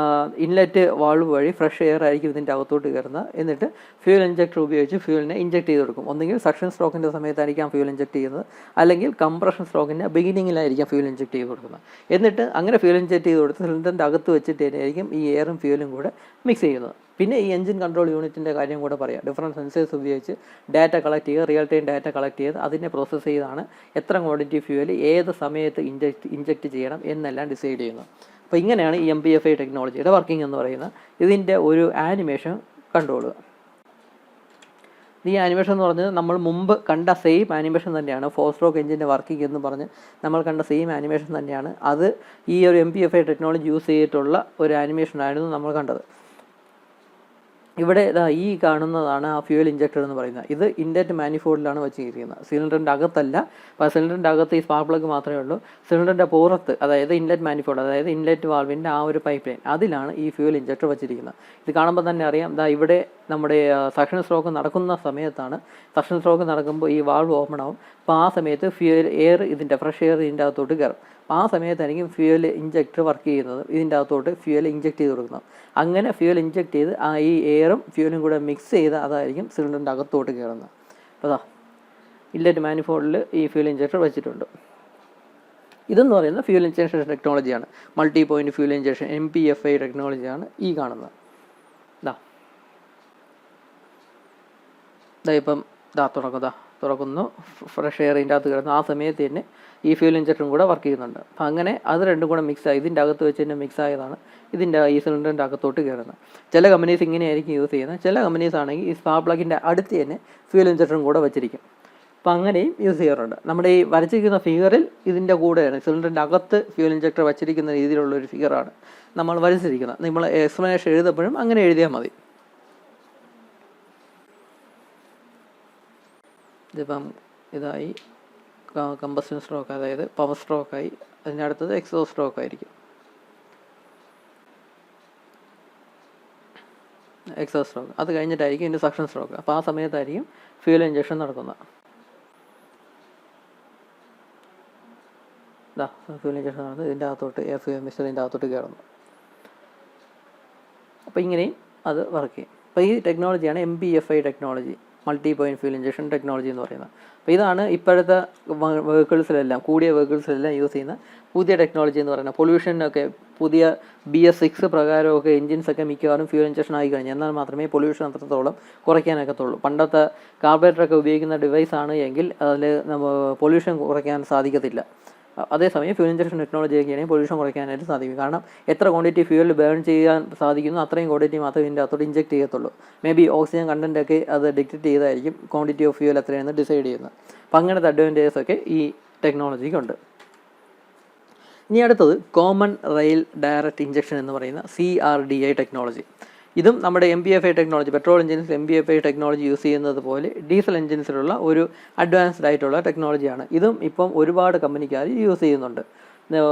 ഇൻലെറ്റ് വാൾവ് വഴി ഫ്രഷ് എയർ ആയിരിക്കും ഇതിൻ്റെ അകത്തോട്ട് കയറുന്നത്. എന്നിട്ട് ഫ്യൂൽ ഇഞ്ചക്ടർ ഉപയോഗിച്ച് ഫ്യൂലിനെ ഇഞ്ചക്ട് ചെയ്ത് കൊടുക്കും. ഒന്നുകിൽ സക്ഷൻ സ്ട്രോക്കിൻ്റെ സമയത്തായിരിക്കാം ഫ്യൂൽ ഇഞ്ചക്ട് ചെയ്യുന്നത്, അല്ലെങ്കിൽ കംപ്രഷൻ സ്ട്രോക്കിൻ്റെ ബിഗിനിങ്ങിലായിരിക്കാം ഫ്യൂൽ ഇഞ്ചക്ട് ചെയ്ത് കൊടുക്കുന്നത്. എന്നിട്ട് അങ്ങനെ ഫ്യൂൽ ഇഞ്ചക്ട് ചെയ്ത് കൊടുത്ത് സിലിണ്ടറിൻ്റെ അകത്ത് വെച്ചിട്ട് തന്നെയായിരിക്കും ഈ എയറും ഫ്യൂലും കൂടെ മിക്സ് ചെയ്യുന്നത്. പിന്നെ ഈ എഞ്ചിൻ കൺട്രോൾ യൂണിറ്റിൻ്റെ കാര്യം കൂടെ പറയാം. ഡിഫറൻറ്റ് സെൻസേഴ്സ് ഉപയോഗിച്ച് ഡാറ്റ കളക്ട് ചെയ്യുക, റിയൽ ടൈം ഡാറ്റ കളക്ട് ചെയ്ത് അതിനെ പ്രോസസ്സ് ചെയ്താണ് എത്ര ക്വാണ്ടിറ്റി ഫ്യൂവൽ ഏത് സമയത്ത് ഇഞ്ചക്ട് ചെയ്യണം എന്നെല്ലാം ഡിസൈഡ് ചെയ്യുന്നത്. അപ്പോൾ ഇങ്ങനെയാണ് ഈ MPFI ടെക്നോളജിയുടെ വർക്കിംഗ് എന്ന് പറയുന്നത്. ഇതിൻ്റെ ഒരു ആനിമേഷൻ കണ്ടുകൊള്ളുക. ഈ ആനിമേഷൻ എന്ന് പറഞ്ഞത് നമ്മൾ മുമ്പ് കണ്ട സെയിം ആനിമേഷൻ തന്നെയാണ്. 4 സ്ട്രോക്ക് എഞ്ചിൻ്റെ വർക്കിംഗ് എന്ന് പറഞ്ഞ് നമ്മൾ കണ്ട സെയിം ആനിമേഷൻ തന്നെയാണ്. അത് ഈ ഒരു MPFI ടെക്നോളജി യൂസ് ചെയ്തിട്ടുള്ള ഒരു ആനിമേഷനായിരുന്നു നമ്മൾ കണ്ടത്. ഇവിടെ ഈ കാണുന്നതാണ് ആ ഫ്യൂൽ ഇഞ്ചക്ടർ എന്ന് പറയുന്നത്. ഇത് ഇൻലെറ്റ് മാനിഫോൾഡിലാണ് വെച്ചിരിക്കുന്നത്, സിലിണ്ടറിൻ്റെ അകത്തല്ല. അപ്പോൾ സിലിണ്ടറിൻ്റെ അകത്ത് ഈ സ്പാർക്ക് പ്ലഗ് മാത്രമേ ഉള്ളൂ. സിലിണ്ടറിൻ്റെ പുറത്ത്, അതായത് ഇൻലെറ്റ് മാനിഫോൾഡ്, അതായത് ഇൻലെറ്റ് വാൾവിൻ്റെ ആ ഒരു പൈപ്പ് ലൈൻ, അതിലാണ് ഈ ഫ്യൂൽ ഇഞ്ചക്ടർ വെച്ചിരിക്കുന്നത്. ഇത് കാണുമ്പോൾ തന്നെ അറിയാം, ഇവിടെ നമ്മുടെ സക്ഷൻ സ്ട്രോക്ക് നടക്കുന്ന സമയത്താണ്. സക്ഷൻ സ്ട്രോക്ക് നടക്കുമ്പോൾ ഈ വാൾവ് ഓപ്പൺ ആവും. അപ്പോൾ ആ സമയത്ത് ഫ്യൂൽ എയർ, ഇതിൻ്റെ ഫ്രഷ് എയർ ഇതിൻ്റെ അകത്തോട്ട് കയറും. ആ സമയത്തായിരിക്കും ഫ്യൂൽ ഇഞ്ചക്ടർ വർക്ക് ചെയ്യുന്നത്. ഇതിൻ്റെ അകത്തോട്ട് ഫ്യൂൽ ഇഞ്ചക്ട് ചെയ്ത് കൊടുക്കുന്നത്. അങ്ങനെ ഫ്യൂൽ ഇഞ്ചക്ട് ചെയ്ത് ഈ എയറും ഫ്യൂലും കൂടെ മിക്സ് ചെയ്ത് അതായിരിക്കും സിലിണ്ടറിൻ്റെ അകത്തോട്ട് കയറുന്നത്. അപ്പോൾ ഇൻലെറ്റ് മാനിഫോൾഡിൽ ഈ ഫ്യൂൽ ഇഞ്ചക്ടർ വെച്ചിട്ടുണ്ട്. ഇതെന്ന് പറയുന്നത് ഫ്യൂൽ ഇഞ്ചക്ഷൻ ടെക്നോളജിയാണ്. Multi point fuel injection MPFI ടെക്നോളജിയാണ് ഈ കാണുന്നത്. ഇപ്പം തുറക്കുന്നു, ഫ്രഷ് എയർ ഇതിൻ്റെ അകത്ത് കിടന്നു. ആ സമയത്ത് തന്നെ ഈ ഫ്യൂൽ ഇഞ്ചക്ടറും കൂടെ വർക്ക് ചെയ്യുന്നുണ്ട്. അപ്പം അങ്ങനെ അത് രണ്ടും കൂടെ മിക്സായി ഇതിൻ്റെ അകത്ത് വെച്ച് തന്നെ മിക്സ് ആയതാണ് ഇതിൻ്റെ ഈ സിലിണ്ടറിൻ്റെ അകത്തോട്ട് കയറുന്നത്. ചില കമ്പനീസ് ഇങ്ങനെയായിരിക്കും യൂസ് ചെയ്യുന്നത്. ചില കമ്പനീസ് ആണെങ്കിൽ ഈ സ്പാർക്ക് പ്ലഗിൻ്റെ അടുത്ത് തന്നെ ഫ്യൂൽ ഇഞ്ചക്ടറും കൂടെ വെച്ചിരിക്കും. അപ്പോൾ അങ്ങനെയും യൂസ് ചെയ്യാറുണ്ട്. നമ്മുടെ ഈ വരച്ചിരിക്കുന്ന ഫിഗറിൽ ഇതിൻ്റെ കൂടെയാണ് സിലിണ്ടറിൻ്റെ അകത്ത് ഫ്യൂൽ ഇഞ്ചക്ടർ വച്ചിരിക്കുന്ന രീതിയിലുള്ളൊരു ഫിഗറാണ് നമ്മൾ വരച്ചിരിക്കുന്നത്. നമ്മൾ എക്സ്പ്ലനേഷൻ എഴുതപ്പോഴും അങ്ങനെ എഴുതിയാൽ മതി. ഇതിപ്പം ഇതായി കമ്പസ്റ്റൻ സ്ട്രോക്ക്, അതായത് പവർ സ്ട്രോക്കായി. അതിൻ്റെ അടുത്തത് എക്സോസ്റ്റ് സ്ട്രോക്ക് ആയിരിക്കും. എക്സോസ്റ്റ് സ്ട്രോക്ക് അത് കഴിഞ്ഞിട്ടായിരിക്കും ഇതിൻ്റെ സക്ഷൻ സ്ട്രോക്ക്. അപ്പോൾ ആ സമയത്തായിരിക്കും ഫ്യൂൽ ഇഞ്ചക്ഷൻ നടക്കുന്നത്. ഫ്യൂൽ ഇഞ്ചക്ഷൻ നടന്നത് ഇതിൻ്റെ അകത്തോട്ട് മിക്സർ ഇതിൻ്റെ അകത്തോട്ട് കയറുന്നു. അപ്പോൾ ഇങ്ങനെയും അത് വർക്ക് ചെയ്യും. അപ്പോൾ ഈ ടെക്നോളജിയാണ് MPFI technology, multi point fuel injection technology എന്ന് പറയുന്നത്. അപ്പോൾ ഇതാണ് ഇപ്പോഴത്തെ വെഹിക്കിൾസിലെല്ലാം, കൂടിയ വെഹിക്കിൾസിലെല്ലാം യൂസ് ചെയ്യുന്ന പുതിയ ടെക്നോളജി എന്ന് പറയുന്നത്. പൊല്യൂഷനൊക്കെ പുതിയ BS6 പ്രകാരമൊക്കെ എഞ്ചിൻസൊക്കെ മിക്കവാറും ഫ്യൂൽ ഇഞ്ചക്ഷൻ ആയി കഴിഞ്ഞു. എന്നാൽ മാത്രമേ പൊല്യൂഷൻ അത്രത്തോളം കുറയ്ക്കാനൊക്കത്തുള്ളൂ. പണ്ടത്തെ കാർബറേറ്ററൊക്കെ ഉപയോഗിക്കുന്ന ഡിവൈസാണ് എങ്കിൽ അതിൽ പൊല്യൂഷൻ കുറയ്ക്കാൻ സാധിക്കത്തില്ല. അതേസമയം ഫ്യൂൽ ഇഞ്ചക്ഷൻ ടെക്നോളജി ഒക്കെയാണെങ്കിൽ പൊല്യൂഷൻ കുറയ്ക്കാനായിട്ട് സാധിക്കും. കാരണം എത്ര ക്വാണ്ടിറ്റി ഫ്യൂൽ ബേൺ ചെയ്യാൻ സാധിക്കുന്നു അത്രയും ക്വാണ്ടിറ്റി മാത്രമേ ഇതിൻ്റെ അകത്തോട്ട് ഇഞ്ചക്ട് ചെയ്യത്തുള്ളൂ. മേ ബി ഓക്സിജൻ കണ്ടൻറ്റൊക്കെ അത് ഡിറ്റക്ട് ചെയ്തായിരിക്കും ക്വാണ്ടിറ്റി ഓഫ് ഫ്യൂൽ എത്രയാണെന്ന് ഡിസൈഡ് ചെയ്യുന്നത്. അപ്പോൾ അങ്ങനത്തെ അഡ്വാൻറ്റേജസ് ഒക്കെ ഈ ടെക്നോളജിക്കുണ്ട്. ഇനി അടുത്തത് കോമൺ റെയിൽ ഡയറക്റ്റ് ഇഞ്ചക്ഷൻ എന്ന് പറയുന്ന CRDI ടെക്നോളജി. ഇതും നമ്മുടെ MPFI ടെക്നോളജി, പെട്രോൾ എഞ്ചിൻസിൽ MPFI ടെക്നോളജി യൂസ് ചെയ്യുന്നത് പോലെ ഡീസൽ എഞ്ചിൻസിലുള്ള ഒരു അഡ്വാൻസ്ഡ് ആയിട്ടുള്ള ടെക്നോളജിയാണ്. ഇതും ഇപ്പം ഒരുപാട് കമ്പനിക്കാർ യൂസ് ചെയ്യുന്നുണ്ട്.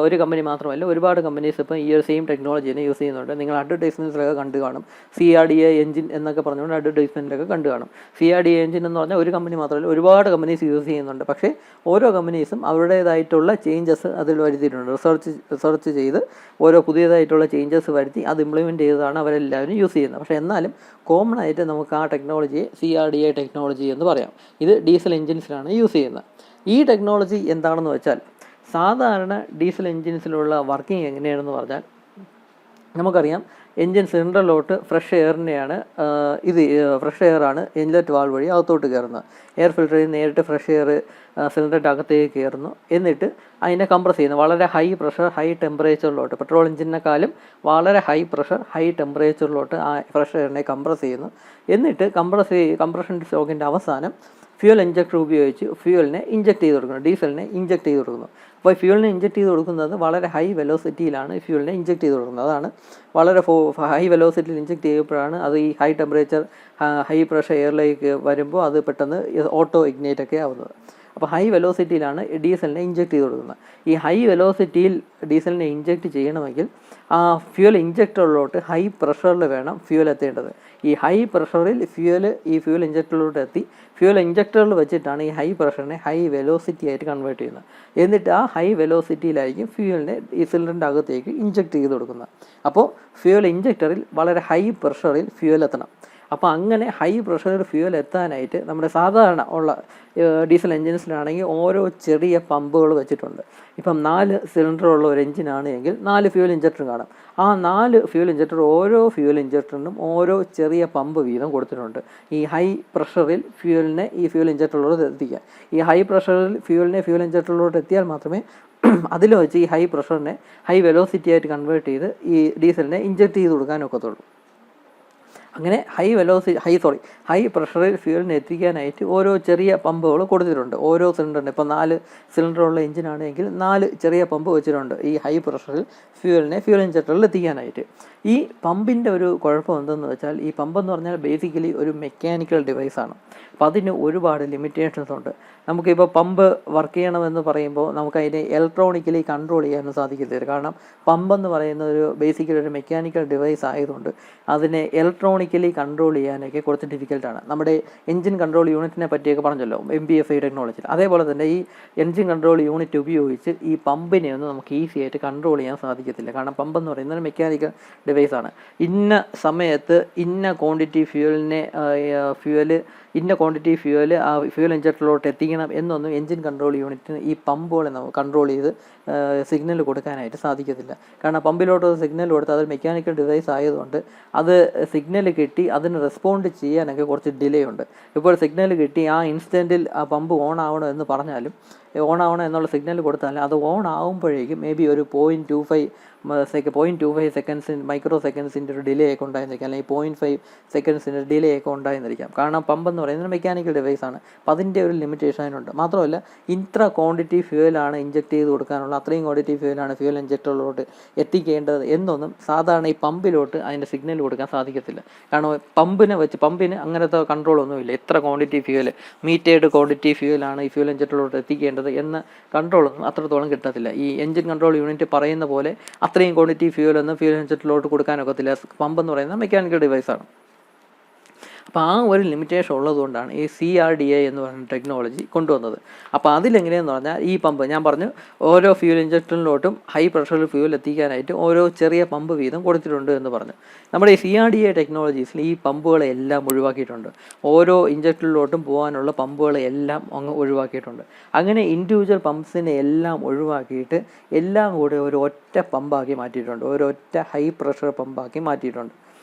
ഒരു കമ്പനി മാത്രമല്ല, ഒരുപാട് കമ്പനീസ് ഇപ്പം ഈ ഒരു സെയിം ടെക്നോളജി തന്നെ യൂസ് ചെയ്യുന്നുണ്ട്. നിങ്ങൾ അഡ്വർടൈസ്മെൻറ്റ്സിലൊക്കെ കണ്ടു കാണും. CRDI എഞ്ചിൻ എന്നൊക്കെ പറഞ്ഞുകൊണ്ട് അഡ്വർടൈസ്മെൻറ്റിലൊക്കെ കണ്ടു കാണും. CRDI എഞ്ചിൻ എന്ന് പറഞ്ഞാൽ ഒരു കമ്പനി മാത്രമല്ല, ഒരുപാട് കമ്പനീസ് യൂസ് ചെയ്യുന്നുണ്ട്. പക്ഷേ ഓരോ കമ്പനീസും അവരുടേതായിട്ടുള്ള ചേഞ്ചസ് അതിൽ വരുത്തിയിട്ടുണ്ട്. റിസർച്ച് ചെയ്ത് ഓരോ പുതിയതായിട്ടുള്ള ചേഞ്ചസ് വരുത്തി അത് ഇംപ്ലിമെൻറ്റ് ചെയ്തതാണ് അവരെല്ലാവരും യൂസ് ചെയ്യുന്നത്. പക്ഷേ എന്നാലും കോമൺ ആയിട്ട് നമുക്ക് ആ ടെക്നോളജിയെ CRDI ടെക്നോളജി എന്ന് പറയാം. ഇത് ഡീസൽ എഞ്ചിൻസിലാണ് യൂസ് ചെയ്യുന്നത്. ഈ ടെക്നോളജി എന്താണെന്ന് വെച്ചാൽ, സാധാരണ ഡീസൽ എഞ്ചിൻസിലുള്ള വർക്കിംഗ് എങ്ങനെയാണെന്ന് പറഞ്ഞാൽ, നമുക്കറിയാം എൻജിൻ സിലിണ്ടറിലോട്ട് ഫ്രഷ് എയറിനെയാണ് ഫ്രഷ് എയറാണ് ഇൻലെറ്റ് വാൾവ് വഴി അകത്തോട്ട് കയറുന്നത്. എയർ ഫിൽറ്ററിൽ നേരിട്ട് ഫ്രഷ് എയർ സിലിണ്ടറിൻ്റെ അകത്തേക്ക് കയറുന്നു. എന്നിട്ട് അതിനെ കംപ്രസ് ചെയ്യുന്നു. വളരെ ഹൈ പ്രഷർ ഹൈ ടെമ്പറേച്ചറിലോട്ട്, പെട്രോൾ എഞ്ചിനേക്കാളും വളരെ ഹൈ പ്രഷർ ഹൈ ടെമ്പറേച്ചറിലോട്ട് ആ ഫ്രഷ് എയറിനെ കംപ്രസ് ചെയ്യുന്നു. എന്നിട്ട് കംപ്രഷൻ സ്റ്റോക്കിൻ്റെ അവസാനം ഫ്യൂൽ ഇഞ്ചക്ടർ ഉപയോഗിച്ച് ഫ്യൂലിനെ ഇഞ്ചക്ട് ചെയ്ത് കൊടുക്കുന്നു, ഡീസലിനെ ഇഞ്ചക്ട് ചെയ്ത് കൊടുക്കുന്നു. അപ്പോൾ ഫ്യൂലിനെ ഇഞ്ചക്ട് ചെയ്ത് കൊടുക്കുന്നത് വളരെ ഹൈ വെലോസിറ്റിയിലാണ് ഫ്യൂലിനെ ഇഞ്ചക്ട് ചെയ്ത് കൊടുക്കുന്നത്. അതാണ് വളരെ ഹൈ വെലോസിറ്റിയിൽ ഇഞ്ചക്ട് ചെയ്യുമ്പോഴാണ് അത് ഈ ഹൈ ടെമ്പറേച്ചർ ഹൈ പ്രഷർ എയറിലേക്ക് വരുമ്പോൾ അത് പെട്ടെന്ന് ഓട്ടോ ഇഗ്നൈറ്റ് ഒക്കെ ആവുന്നത്. അപ്പോൾ ഹൈ വെലോസിറ്റിയിലാണ് ഡീസലിനെ ഇഞ്ചെക്ട് ചെയ്ത് കൊടുക്കുന്നത്. ഈ ഹൈ വെലോസിറ്റിയിൽ ഡീസലിനെ ഇഞ്ചെക്ട് ചെയ്യണമെങ്കിൽ ആ ഫ്യൂൽ ഇഞ്ചക്ടറിലോട്ട് ഹൈ പ്രഷറിൽ വേണം ഫ്യൂൽ എത്തേണ്ടത്. ഈ ഹൈ പ്രഷറിൽ ഈ ഫ്യൂൽ ഇഞ്ചക്ടറിലോട്ട് എത്തി ഫ്യൂൽ ഇഞ്ചക്ടറിൽ വെച്ചിട്ടാണ് ഈ ഹൈ പ്രഷറിനെ ഹൈ വെലോസിറ്റി ആയിട്ട് കൺവേർട്ട് ചെയ്യുന്നത്. എന്നിട്ട് ആ ഹൈ വെലോസിറ്റിയിലായിരിക്കും ഫ്യൂലിനെ ഈ സിലിണ്ടറിൻ്റെ അകത്തേക്ക് ഇഞ്ചക്ട് ചെയ്ത് കൊടുക്കുന്നത്. അപ്പോൾ ഫ്യൂൽ ഇഞ്ചക്ടറിൽ വളരെ ഹൈ പ്രഷറിൽ ഫ്യൂൽ എത്തണം. അപ്പോൾ അങ്ങനെ ഹൈ പ്രഷറിൽ ഫ്യൂൽ എത്താനായിട്ട് നമ്മുടെ സാധാരണ ഉള്ള ഡീസൽ എൻജിൻസിലാണെങ്കിൽ ഓരോ ചെറിയ പമ്പുകൾ വെച്ചിട്ടുണ്ട്. ഇപ്പം 4 സിലിണ്ടറുള്ള ഒരു എഞ്ചിനാണ് എങ്കിൽ 4 ഫ്യൂൽ ഇഞ്ചക്ടർ കാണും. ആ 4 ഫ്യൂൽ ഇഞ്ചക്ടർ ഓരോ ഫ്യൂൽ ഇഞ്ചക്ടറിനും ഓരോ ചെറിയ പമ്പ് വീതം കൊടുത്തിട്ടുണ്ട്. ഈ ഹൈ പ്രഷറിൽ ഫ്യൂലിനെ ഈ ഫ്യൂൽ ഇഞ്ചക്ടറിലോട്ട് എത്തിക്കാൻ. ഈ ഹൈ പ്രഷറിൽ ഫ്യൂലിനെ ഫ്യൂൽ ഇഞ്ചക്ടറിലോട്ട് എത്തിയാൽ മാത്രമേ അതിൽ വെച്ച് ഈ ഹൈ പ്രഷറിനെ ഹൈ വെലോസിറ്റി ആയിട്ട് കൺവേർട്ട് ചെയ്ത് ഈ ഡീസലിനെ ഇഞ്ചക്ട് ചെയ്ത് കൊടുക്കാനൊക്കത്തുള്ളൂ. അങ്ങനെ ഹൈ പ്രഷറിൽ ഫ്യൂലിനെ എത്തിക്കാനായിട്ട് ഓരോ ചെറിയ പമ്പുകൾ കൊടുത്തിട്ടുണ്ട് ഓരോ സിലിണ്ടറിന്. ഇപ്പോൾ 4 സിലിണ്ടറുള്ള എഞ്ചിനാണെങ്കിൽ 4 ചെറിയ പമ്പ് വെച്ചിട്ടുണ്ട് ഈ ഹൈ പ്രഷറിൽ ഫ്യൂൽ ഇഞ്ചക്ടറിൽ എത്തിക്കാനായിട്ട്. ഈ പമ്പിൻ്റെ ഒരു കുഴപ്പം എന്തെന്ന് വെച്ചാൽ, ഈ പമ്പെന്ന് പറഞ്ഞാൽ ബേസിക്കലി ഒരു മെക്കാനിക്കൽ ഡിവൈസാണ്. അപ്പോൾ അതിന് ഒരുപാട് ലിമിറ്റേഷൻസ് ഉണ്ട്. നമുക്കിപ്പോൾ പമ്പ് വർക്ക് ചെയ്യണമെന്ന് പറയുമ്പോൾ നമുക്കതിനെ ഇലക്ട്രോണിക്കലി കൺട്രോൾ ചെയ്യാനും സാധിക്കത്തില്ല. കാരണം പമ്പെന്ന് പറയുന്ന ഒരു ബേസിക്കലി ഒരു മെക്കാനിക്കൽ ഡിവൈസ് ആയതുകൊണ്ട് അതിനെ ഇലക്ട്രോണിക്കലി കൺട്രോൾ ചെയ്യാനൊക്കെ കുറച്ച് ഡിഫിക്കൽട്ടാണ്. നമ്മുടെ എൻജിൻ കൺട്രോൾ യൂണിറ്റിനെ പറ്റിയൊക്കെ പറഞ്ഞല്ലോ MPFI ടെക്നോളജിയിൽ. അതേപോലെ തന്നെ ഈ എൻജിൻ കൺട്രോൾ യൂണിറ്റ് ഉപയോഗിച്ച് ഈ പമ്പിനെ ഒന്നും നമുക്ക് ഈസി ആയിട്ട് കൺട്രോൾ ചെയ്യാൻ സാധിക്കത്തില്ല. കാരണം പമ്പെന്ന് പറയുന്നത് ഒരു മെക്കാനിക്കൽ ഡിവൈസാണ്. ഇന്ന സമയത്ത് ഇന്ന ക്വാണ്ടിറ്റി ഫ്യൂവൽ ആ ഫ്യൂൽ ഇഞ്ചക്ടറിലോട്ട് എത്തിക്കണം എന്നൊന്നും എൻജിൻ കൺട്രോൾ യൂണിറ്റിന് ഈ പമ്പുകളെ നമുക്ക് കൺട്രോൾ ചെയ്ത് സിഗ്നൽ കൊടുക്കാനായിട്ട് സാധിക്കത്തില്ല. കാരണം പമ്പിലോട്ട് സിഗ്നൽ കൊടുത്ത് അതൊരു മെക്കാനിക്കൽ ഡിവൈസ് ആയതുകൊണ്ട് അത് സിഗ്നൽ കിട്ടി അതിന് റെസ്പോണ്ട് ചെയ്യാനൊക്കെ കുറച്ച് ഡിലേ ഉണ്ട്. ഇപ്പോൾ സിഗ്നൽ കിട്ടി ആ ഇൻസ്റ്റൻറ്റിൽ ആ പമ്പ് ഓൺ ആവണം എന്ന് പറഞ്ഞാലും ഓൺ ആവണം എന്നുള്ള സിഗ്നൽ കൊടുത്താലും അത് ഓൺ ആകുമ്പോഴേക്കും മേ ബി ഒരു 0.25 സെക്കൻഡ്സ് മൈക്രോ സെക്കൻഡ്സിൻ്റെ ഒരു ഡിലേ ഒക്കെ ഉണ്ടായിരിക്കാം, അല്ലെങ്കിൽ 0.5 സെക്കൻഡ്സിൻ്റെ ഡിലേ ഒക്കെ ഉണ്ടായിരിക്കാം. കാരണം പമ്പെന്ന് പറയുന്നത് മെക്കാനിക്കൽ ഡിവൈസാണ്. അപ്പം അതിൻ്റെ ഒരു ലിമിറ്റേഷൻ അതിനുണ്ട്. മാത്രമല്ല ഇത്ര ക്വാണ്ടിറ്റി ഫ്യൂവലാണ് ഇഞ്ചക്ട് ചെയ്ത് കൊടുക്കാനുള്ള, അത്രയും ക്വാണ്ടിറ്റി ഫ്യൂവലാണ് ഫ്യൂൽ ഇഞ്ചക്ടറിലോട്ട് എത്തിക്കേണ്ടത് എന്നൊന്നും സാധാരണ ഈ പമ്പിലോട്ട് അതിൻ്റെ സിഗ്നൽ കൊടുക്കാൻ സാധിക്കത്തില്ല. കാരണം പമ്പിന് അങ്ങനത്തെ കൺട്രോളൊന്നുമില്ല. എത്ര ക്വാണ്ടിറ്റി ഫ്യൂവൽ മീറ്റേഡ് ക്വാണ്ടിറ്റി ഫ്യൂവലാണ് ഈ ഫ്യൂൽ ഇഞ്ചക്ടറിലോട്ട് എത്തിക്കേണ്ടത് എന്ന കൺട്രോളൊന്നും അത്രത്തോളം കിട്ടത്തില്ല. ഈ എൻജിൻ കൺട്രോൾ യൂണിറ്റ് പറയുന്ന പോലെ അത്രയും ക്വാണ്ടിറ്റി ഫ്യൂവലൊന്നും ഫ്യൂൽ ഇഞ്ചക്ടറിലോട്ട് കൊടുക്കാനൊക്കത്തില്ല. പമ്പെന്ന് പറയുന്നത് മെക്കാനിക്കൽ ഡിവൈസാണ്. അപ്പോൾ ആ ഒരു ലിമിറ്റേഷൻ ഉള്ളതുകൊണ്ടാണ് ഈ CRDA എന്ന് പറയുന്ന ടെക്നോളജി കൊണ്ടുവന്നത്. അപ്പോൾ അതിലെങ്ങനെയെന്ന് പറഞ്ഞാൽ ഈ പമ്പ് ഞാൻ പറഞ്ഞു ഓരോ ഫ്യൂൽ ഇഞ്ചക്ടറിലോട്ടും ഹൈ പ്രഷറിൽ ഫ്യൂൽ എത്തിക്കാനായിട്ട് ഓരോ ചെറിയ പമ്പ് വീതം കൊടുത്തിട്ടുണ്ട് എന്ന് പറഞ്ഞു. നമ്മുടെ ഈ CRDA ടെക്നോളജീസിൽ ഈ പമ്പുകളെ എല്ലാം ഒഴിവാക്കിയിട്ടുണ്ട്. ഓരോ ഇഞ്ചക്ടറിലോട്ടും പോകാനുള്ള പമ്പുകളെ എല്ലാം അങ്ങ് ഒഴിവാക്കിയിട്ടുണ്ട്. അങ്ങനെ ഇൻഡിവിജ്വൽ പമ്പ്സിനെ എല്ലാം ഒഴിവാക്കിയിട്ട് എല്ലാം കൂടെ ഒരു ഒറ്റ പമ്പാക്കി മാറ്റിയിട്ടുണ്ട്. ഒരൊറ്റ ഹൈ പ്രഷർ പമ്പാക്കി മാറ്റിയിട്ടുണ്ട്.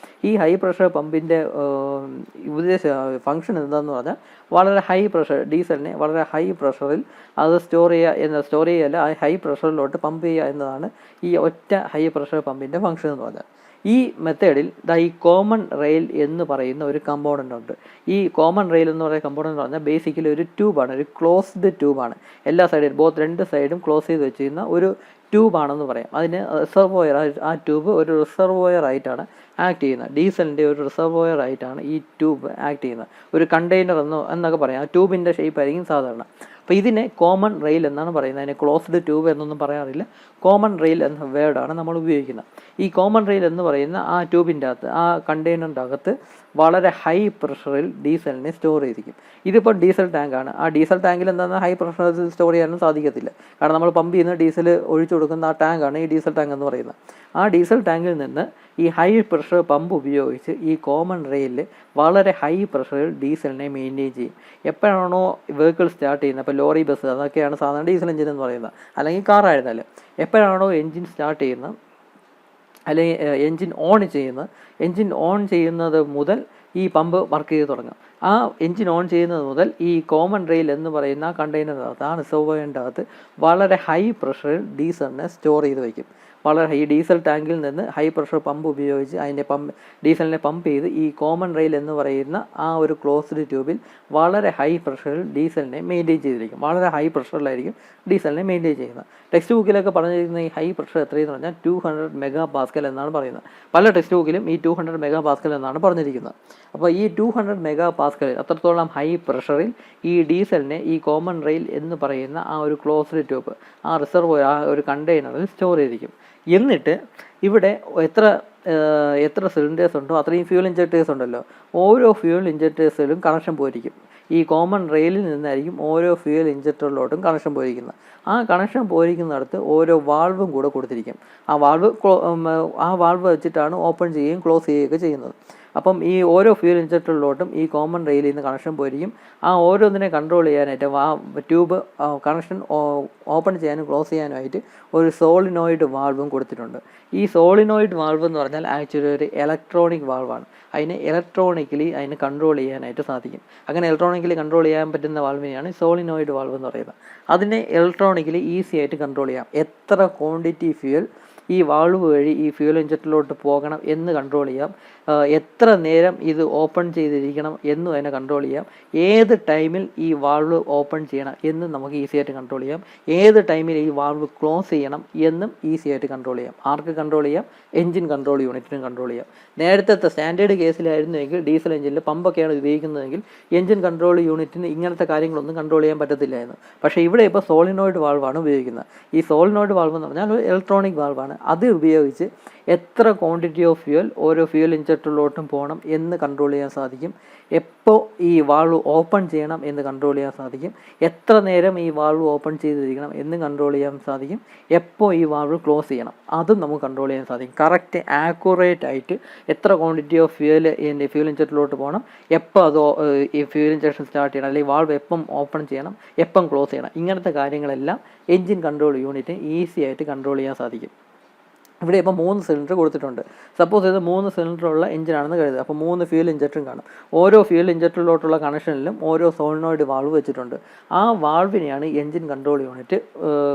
ഈ ഹൈ പ്രഷർ പമ്പിൻ്റെ ഫങ്ഷൻ എന്താണെന്ന് പറഞ്ഞാൽ വളരെ ഹൈ പ്രഷർ ഡീസലിനെ വളരെ ഹൈ പ്രഷറിൽ അത് സ്റ്റോർ ചെയ്യല്ല ഹൈ പ്രഷറിലോട്ട് പമ്പ് ചെയ്യുക എന്നതാണ് ഈ ഒറ്റ ഹൈ പ്രഷർ പമ്പിൻ്റെ ഫങ്ഷൻ എന്ന് പറഞ്ഞാൽ. ഈ മെത്തേഡിൽ ഈ കോമൺ റെയിൽ എന്ന് പറയുന്ന ഒരു കമ്പോണൻ്റ് ഉണ്ട്. ഈ കോമൺ റെയിൽ എന്ന് പറയുന്ന കമ്പോണൻ്റ് എന്ന് പറഞ്ഞാൽ ബേസിക്കലി ഒരു ട്യൂബാണ്, ഒരു ക്ലോസ്ഡ് ട്യൂബാണ്. എല്ലാ സൈഡിലും രണ്ട് സൈഡും ക്ലോസ് ചെയ്ത് വെച്ചിരുന്ന ഒരു ട്യൂബാണെന്ന് പറയാം. അതിന് റിസർവോയർ, ആ ട്യൂബ് ഒരു റിസർവോയർ ആയിട്ടാണ് ആക്ട് ചെയ്യുന്നത്. ഡീസലിൻ്റെ ഒരു റിസർവോയർ ആയിട്ടാണ് ഈ ട്യൂബ് ആക്ട് ചെയ്യുന്നത്. ഒരു കണ്ടെയ്നർ എന്നൊക്കെ പറയാം. ആ ട്യൂബിൻ്റെ ഷേപ്പ് ആയിരിക്കും സാധാരണ. അപ്പോൾ ഇതിനെ കോമൺ റെയിൽ എന്നാണ് പറയുന്നത്. അതിനെ ക്ലോസ്ഡ് ട്യൂബ് എന്നൊന്നും പറയാറില്ല. കോമൺ റെയിൽ എന്ന വേർഡാണ് നമ്മൾ ഉപയോഗിക്കുന്നത്. ഈ കോമൺ റെയിൽ എന്ന് പറയുന്ന ആ ട്യൂബിൻ്റെ അകത്ത്, ആ കണ്ടെയ്നറിൻ്റെ അകത്ത് വളരെ ഹൈ പ്രഷറിൽ ഡീസലിനെ സ്റ്റോർ ചെയ്തിരിക്കും. ഇതിപ്പോൾ ഡീസൽ ടാങ്കാണ്. ആ ഡീസൽ ടാങ്കിൽ എന്താണെന്ന് ഹൈ പ്രഷറിൽ സ്റ്റോർ ചെയ്യാനും സാധിക്കത്തില്ല. കാരണം നമ്മൾ പമ്പ് ചെയ്യുന്ന ഡീസൽ ഒഴിച്ചു കൊടുക്കുന്ന ആ ടാങ്കാണ് ഈ ഡീസൽ ടാങ്ക് എന്ന് പറയുന്നത്. ആ ഡീസൽ ടാങ്കിൽ നിന്ന് ഈ ഹൈ പ്രഷർ പമ്പ് ഉപയോഗിച്ച് ഈ കോമൺ റെയിലിൽ വളരെ ഹൈ പ്രഷറിൽ ഡീസലിനെ മെയിൻറ്റെയിൻ ചെയ്യും. എപ്പോഴാണോ വെഹിക്കിൾ സ്റ്റാർട്ട് ചെയ്യുന്നത്, ഇപ്പോൾ ലോറി, ബസ്, അതൊക്കെയാണ് സാധാരണ ഡീസൽ എഞ്ചിൻ എന്ന് പറയുന്നത്, അല്ലെങ്കിൽ കാറായിരുന്നാലും എപ്പോഴാണോ എൻജിൻ സ്റ്റാർട്ട് ചെയ്യുന്നത് അല്ലെങ്കിൽ എൻജിൻ ഓൺ ചെയ്യുന്നത് മുതൽ ഈ പമ്പ് വർക്ക് ചെയ്ത് തുടങ്ങും. ആ എൻജിൻ ഓൺ ചെയ്യുന്നത് മുതൽ ഈ കോമൺ റെയിൽ എന്ന് പറയുന്ന ആ കണ്ടെയ്നറിനകത്ത്, ആ റിസർവോയറിൻ്റെ അകത്ത് വളരെ ഹൈ പ്രഷറിൽ ഡീസലിനെ സ്റ്റോർ ചെയ്ത് വയ്ക്കും. വളരെ ഹൈ ഡീസൽ ടാങ്കിൽ നിന്ന് ഹൈ പ്രഷർ പമ്പ് ഉപയോഗിച്ച് ഡീസലിനെ പമ്പ് ചെയ്ത് ഈ കോമൺ റെയിൽ എന്ന് പറയുന്ന ആ ഒരു ക്ലോസ്ഡ് ട്യൂബിൽ വളരെ ഹൈ പ്രഷറിൽ ഡീസലിനെ മെയിൻറ്റെയിൻ ചെയ്തിരിക്കും. വളരെ ഹൈ പ്രഷറിലായിരിക്കും ഡീസലിനെ മെയിൻറ്റെയിൻ ചെയ്യുന്നത്. ടെക്സ്റ്റ് ബുക്കിലൊക്കെ പറഞ്ഞിരിക്കുന്ന ഈ ഹൈ പ്രഷർ എത്രയെന്ന് പറഞ്ഞാൽ 200 MPa എന്നാണ് പറയുന്നത്. പല ടെക്സ്റ്റ് ബുക്കിലും ഈ 200 MPa എന്നാണ് പറഞ്ഞിരിക്കുന്നത്. അപ്പോൾ ഈ 200 MPa പാസ്കലിൽ, അത്രത്തോളം ഹൈ പ്രഷറിൽ ഈ ഡീസലിനെ ഈ കോമൺ റെയിൽ എന്ന് പറയുന്ന ആ ഒരു ക്ലോസ്ഡ് ട്യൂബ്, ആ റിസർവോയർ, ആ ഒരു കണ്ടെയ്നറിൽ സ്റ്റോർ ചെയ്തിരിക്കും. എന്നിട്ട് ഇവിടെ എത്ര സിലിണ്ടേഴ്സ് ഉണ്ടോ അത്രയും ഫ്യൂൽ ഇഞ്ചക്ടേഴ്സ് ഉണ്ടല്ലോ, ഓരോ ഫ്യൂൽ ഇഞ്ചക്ടേഴ്സിലും കണക്ഷൻ പോയിരിക്കും. ഈ കോമൺ റെയിലിൽ നിന്നായിരിക്കും ഓരോ ഫ്യൂൽ ഇഞ്ചക്ടറിലോട്ടും കണക്ഷൻ പോയിരിക്കുന്നത്. ആ കണക്ഷൻ പോയിരിക്കുന്നിടത്ത് ഓരോ വാൾവും കൂടെ കൊടുത്തിരിക്കും. ആ വാൾവ് വെച്ചിട്ടാണ് ഓപ്പൺ ചെയ്യുകയും ക്ലോസ് ചെയ്യുകയൊക്കെ ചെയ്യുന്നത്. അപ്പം ഈ ഓരോ ഫ്യൂൽ ഇഞ്ചക്ടറിലോട്ടും ഈ കോമൺ റെയിലിൽ നിന്ന് കണക്ഷൻ പോയിരിക്കും. ആ ഓരോന്നിനെ കൺട്രോൾ ചെയ്യാനായിട്ട് ട്യൂബ് കണക്ഷൻ ഓപ്പൺ ചെയ്യാനും ക്ലോസ് ചെയ്യാനുമായിട്ട് ഒരു സോളിനോയിഡ് വാൾവും കൊടുത്തിട്ടുണ്ട്. ഈ സോളിനോയിഡ് വാൾവ് എന്ന് പറഞ്ഞാൽ ആക്ച്വലി ഒരു ഇലക്ട്രോണിക് വാൾവാണ്. ഇലക്ട്രോണിക്കലി കൺട്രോൾ ചെയ്യാനായിട്ട് സാധിക്കും. അങ്ങനെ ഇലക്ട്രോണിക്കലി കൺട്രോൾ ചെയ്യാൻ പറ്റുന്ന വാൾവിനെയാണ് സോളിനോയിഡ് വാൾവ് എന്ന് പറയുന്നത്. അതിനെ ഇലക്ട്രോണിക്കലി ഈസി ആയിട്ട് കൺട്രോൾ ചെയ്യാം. എത്ര ക്വാണ്ടിറ്റി ഫ്യൂൽ ഈ വാൾവ് വഴി ഈ ഫ്യൂൽ ഇഞ്ചക്ടറിലോട്ട് പോകണം എന്ന് കൺട്രോൾ ചെയ്യാം. എത്ര നേരം ഇത് ഓപ്പൺ ചെയ്തിരിക്കണം എന്നും അതിനെ കൺട്രോൾ ചെയ്യാം. ഏത് ടൈമിൽ ഈ വാൾവ് ഓപ്പൺ ചെയ്യണം എന്നും നമുക്ക് ഈസി ആയിട്ട് കൺട്രോൾ ചെയ്യാം. ഏത് ടൈമിൽ ഈ വാൾവ് ക്ലോസ് ചെയ്യണം എന്നും ഈസി ആയിട്ട് കൺട്രോൾ ചെയ്യാം. ആർക്ക് കൺട്രോൾ ചെയ്യാം? എൻജിൻ കൺട്രോൾ യൂണിറ്റിനും കൺട്രോൾ ചെയ്യാം. നേരത്തെ സ്റ്റാൻഡേർഡ് കേസിലായിരുന്നുവെങ്കിൽ ഡീസൽ എഞ്ചിനിൽ പമ്പൊക്കെയാണ് ഉപയോഗിക്കുന്നതെങ്കിൽ എൻജിൻ കൺട്രോൾ യൂണിറ്റിന് ഇങ്ങനത്തെ കാര്യങ്ങളൊന്നും കൺട്രോൾ ചെയ്യാൻ പറ്റത്തില്ലായിരുന്നു. പക്ഷേ ഇവിടെ ഇപ്പോൾ സോളിനോയിഡ് വാൾവാണ് ഉപയോഗിക്കുന്നത്. ഈ സോളിനോയിഡ് വാൾവ് എന്ന് പറഞ്ഞാൽ ഒരു ഇലക്ട്രോണിക് വാൾവാണ്. അത് ഉപയോഗിച്ച് എത്ര ക്വാണ്ടിറ്റി ഓഫ് ഫ്യൂൽ ഓരോ ഫ്യൂൽ ഇഞ്ചക്ടറിലോട്ടും പോകണം എന്ന് കൺട്രോൾ ചെയ്യാൻ സാധിക്കും. എപ്പോൾ ഈ വാൾവ് ഓപ്പൺ ചെയ്യണം എന്ന് കൺട്രോൾ ചെയ്യാൻ സാധിക്കും. എത്ര നേരം ഈ വാൾവ് ഓപ്പൺ ചെയ്തിരിക്കണം എന്ന് കൺട്രോൾ ചെയ്യാൻ സാധിക്കും. എപ്പോൾ ഈ വാൾവ് ക്ലോസ് ചെയ്യണം അതും നമുക്ക് കൺട്രോൾ ചെയ്യാൻ സാധിക്കും. കറക്റ്റ് ആക്യുറേറ്റ് ആയിട്ട് എത്ര ക്വാണ്ടിറ്റി ഓഫ് ഫ്യൂൽ ഫ്യൂൽ ഇഞ്ചക്ടറിലോട്ട് പോകണം, എപ്പോൾ അത് ഈ ഫ്യൂൽ ഇഞ്ചക്ഷൻ സ്റ്റാർട്ട് ചെയ്യണം, അല്ലെങ്കിൽ വാൾവ് എപ്പം ഓപ്പൺ ചെയ്യണം, എപ്പം ക്ലോസ് ചെയ്യണം, ഇങ്ങനത്തെ കാര്യങ്ങളെല്ലാം എൻജിൻ കൺട്രോൾ യൂണിറ്റ് ഈസി ആയിട്ട് കൺട്രോൾ ചെയ്യാൻ സാധിക്കും. ഇവിടെ ഇപ്പോൾ 3 സിലിണ്ടർ കൊടുത്തിട്ടുണ്ട്. സപ്പോസ് ഇത് 3 സിലിണ്ടറുള്ള എഞ്ചിനാണെന്ന് കരുതുക. അപ്പോൾ 3 ഫ്യൂൽ ഇഞ്ചക്ടറും കാണും. ഓരോ ഫ്യൂൽ ഇഞ്ചക്ടറിലോട്ടുള്ള കണക്ഷനിലും ഓരോ സോളിനോയിഡ് വാൾവ് വെച്ചിട്ടുണ്ട്. ആ വാൾവിനെയാണ് എൻജിൻ കൺട്രോൾ യൂണിറ്റ്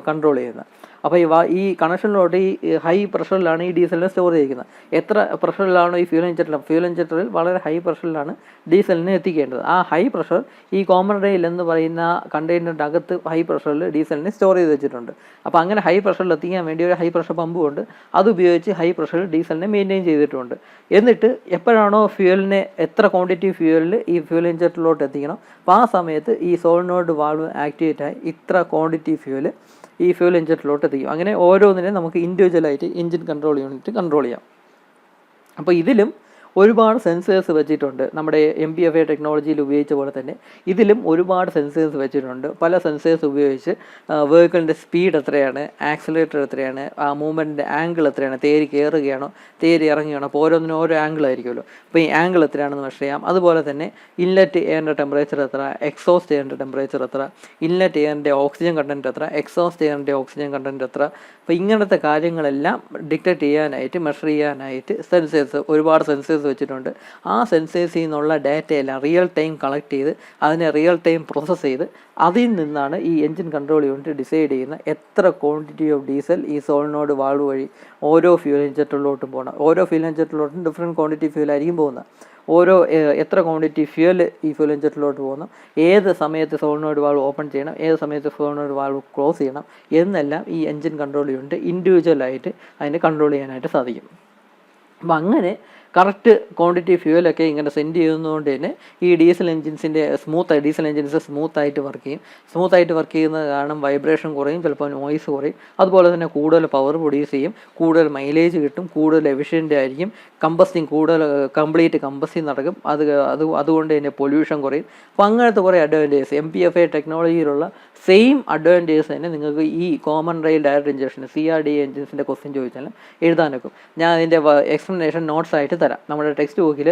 കൺട്രോൾ ചെയ്യുന്നത്. അപ്പോൾ ഈ കണക്ഷനിലോട്ട് ഈ ഹൈ പ്രഷറിലാണ് ഈ ഡീസലിനെ സ്റ്റോർ ചെയ്യിക്കുന്നത്. എത്ര പ്രഷറിലാണോ ഈ ഫ്യൂൽ ഇഞ്ചക്ടറിൽ വളരെ ഹൈ പ്രഷറിലാണ് ഡീസലിനെ എത്തിക്കേണ്ടത്. ആ ഹൈ പ്രഷർ ഈ കോമൺ റെയിൽ എന്ന് പറയുന്ന കണ്ടെയ്നറിൻ്റെ അകത്ത് ഹൈ പ്രഷറിൽ ഡീസലിനെ സ്റ്റോർ ചെയ്ത് വെച്ചിട്ടുണ്ട്. അപ്പോൾ അങ്ങനെ ഹൈ പ്രഷറിൽ എത്തിക്കാൻ വേണ്ടി ഒരു ഹൈ പ്രഷർ പമ്പും ഉണ്ട്. അതുപയോഗിച്ച് ഹൈ പ്രഷറിൽ ഡീസലിനെ മെയിൻറ്റെയിൻ ചെയ്തിട്ടുണ്ട്. എന്നിട്ട് എപ്പോഴാണോ ഫ്യൂലിനെ എത്ര ക്വാണ്ടിറ്റി ഫ്യൂലിൽ ഈ ഫ്യൂൽ ഇഞ്ചക്ടറിലോട്ട് എത്തിക്കണം, അപ്പോൾ ആ സമയത്ത് ഈ സോളിനോയിഡ് വാൾവ് ആക്ടിവേറ്റ് ആയി ഇത്ര ക്വാണ്ടിറ്റി ഫ്യൂൽ ഈ ഫ്യൂൽ ഇഞ്ചക്ടറിലോട്ട് എത്തിക്കും. അങ്ങനെ ഓരോന്നിനെ നമുക്ക് ഇൻഡിവിജ്വലായിട്ട് എൻജിൻ കൺട്രോൾ യൂണിറ്റ് കൺട്രോൾ ചെയ്യാം. അപ്പോൾ ഇതിലും ഒരുപാട് സെൻസേഴ്സ് വെച്ചിട്ടുണ്ട്. നമ്മുടെ MPFA ടെക്നോളജിയിൽ ഉപയോഗിച്ച പോലെ തന്നെ ഇതിലും ഒരുപാട് സെൻസേഴ്സ് വെച്ചിട്ടുണ്ട്. പല സെൻസേഴ്സ് ഉപയോഗിച്ച് വെഹിക്കിളിൻ്റെ സ്പീഡ് എത്രയാണ്, ആക്സിലേറ്റർ എത്രയാണ്, ആ മൂവ്മെൻറ്റിൻ്റെ ആംഗിൾ എത്രയാണ്, തേരി കയറുകയാണോ തേരി ഇറങ്ങുകയാണോ, അപ്പോൾ ഓരോന്നിനും ഓരോ ആംഗിൾ ആയിരിക്കുമല്ലോ. അപ്പോൾ ഈ ആംഗിൾ എത്രയാണെന്ന് മെഷർ ചെയ്യാം. അതുപോലെ തന്നെ ഇൻലെറ്റ് എയറിൻ്റെ ടെമ്പറേച്ചർ എത്ര, എക്സോസ്റ്റ് എയറിൻ്റെ ടെമ്പറേച്ചർ എത്ര, ഇൻലെറ്റ് എയറിൻ്റെ ഓക്സിജൻ കണ്ടൻറ്റ് എത്ര, എക്സോസ്റ്റ് എയറിൻ്റെ ഓക്സിജൻ കണ്ടൻറ്റ് എത്ര, അപ്പോൾ ഇങ്ങനത്തെ കാര്യങ്ങളെല്ലാം ഡിറ്റക്ട് ചെയ്യാനായിട്ട് മെഷർ ചെയ്യാനായിട്ട് ഒരുപാട് സെൻസേഴ്സ് വെച്ചിട്ടുണ്ട്. ആ സെൻസേഴ്സിൽ നിന്നുള്ള ഡാറ്റയെല്ലാം റിയൽ ടൈം കളക്ട് ചെയ്ത് അതിനെ റിയൽ ടൈം പ്രോസസ്സ് ചെയ്ത് അതിൽ നിന്നാണ് ഈ എൻജിൻ കൺട്രോൾ യൂണിറ്റ് ഡിസൈഡ് ചെയ്യുന്ന എത്ര ക്വാണ്ടിറ്റി ഓഫ് ഡീസൽ ഈ സോളിനോയിഡ് വാൾവ് വഴി ഓരോ ഫ്യൂൽ ഇഞ്ചക്ടറിലോട്ടും പോകണം. ഓരോ ഫ്യൂൽ ഇഞ്ചക്ടറിലോട്ടും ഡിഫറെൻറ്റ് ക്വാണ്ടിറ്റി ഫ്യൂലായിരിക്കും പോകുന്നത്. എത്ര ക്വാണ്ടിറ്റി ഫ്യൂൽ ഈ ഫ്യൂൽ ഇഞ്ചക്ടറിലോട്ട് പോകുന്നു, ഏത് സമയത്ത് സോളിനോയിഡ് വാൾവ് ഓപ്പൺ ചെയ്യണം, ഏത് സമയത്ത് സോളിനോയിഡ് വാൾവ് ക്ലോസ് ചെയ്യണം എന്നെല്ലാം ഈ എൻജിൻ കൺട്രോൾ യൂണിറ്റ് ഇൻഡിവിജ്വലായിട്ട് അതിനെ കൺട്രോൾ ചെയ്യാനായിട്ട് സാധിക്കും. അപ്പം അങ്ങനെ കറക്റ്റ് ക്വാണ്ടിറ്റി ഫ്യൂവലൊക്കെ ഇങ്ങനെ സെൻഡ് ചെയ്യുന്നതുകൊണ്ട് തന്നെ ഈ ഡീസൽ എഞ്ചിൻസ് സ്മൂത്തായിട്ട് വർക്ക് ചെയ്യും. സ്മൂത്തായിട്ട് വർക്ക് ചെയ്യുന്നത് കാരണം വൈബ്രേഷൻ കുറയും, ചിലപ്പോൾ നോയ്സ് കുറയും. അതുപോലെ തന്നെ കൂടുതൽ പവർ പ്രൊഡ്യൂസ് ചെയ്യും, കൂടുതൽ മൈലേജ് കിട്ടും, കൂടുതൽ എഫിഷ്യൻ്റ് ആയിരിക്കും, കംപ്ലീറ്റ് കമ്പസ്റ്റിംഗ് നടക്കും. അതുകൊണ്ട് തന്നെ പൊല്യൂഷൻ കുറയും. അപ്പോൾ അങ്ങനത്തെ കുറേ അഡ്വാൻറ്റേജസ് MPFA ടെക്നോളജിയിലുള്ള സെയിം അഡ്വാൻറ്റേജസ് തന്നെ നിങ്ങൾക്ക് ഈ common rail direct injection CRDA എഞ്ചിൻസിൻ്റെ ക്വസ്റ്റ്യൻ ചോദിച്ചാലും എഴുതാനൊക്കും. ഞാൻ അതിൻ്റെ എക്സ്പ്ലനേഷൻ നോട്ട്സ് ആയിട്ട് തരാം. നമ്മുടെ ടെക്സ്റ്റ് ബുക്കിൽ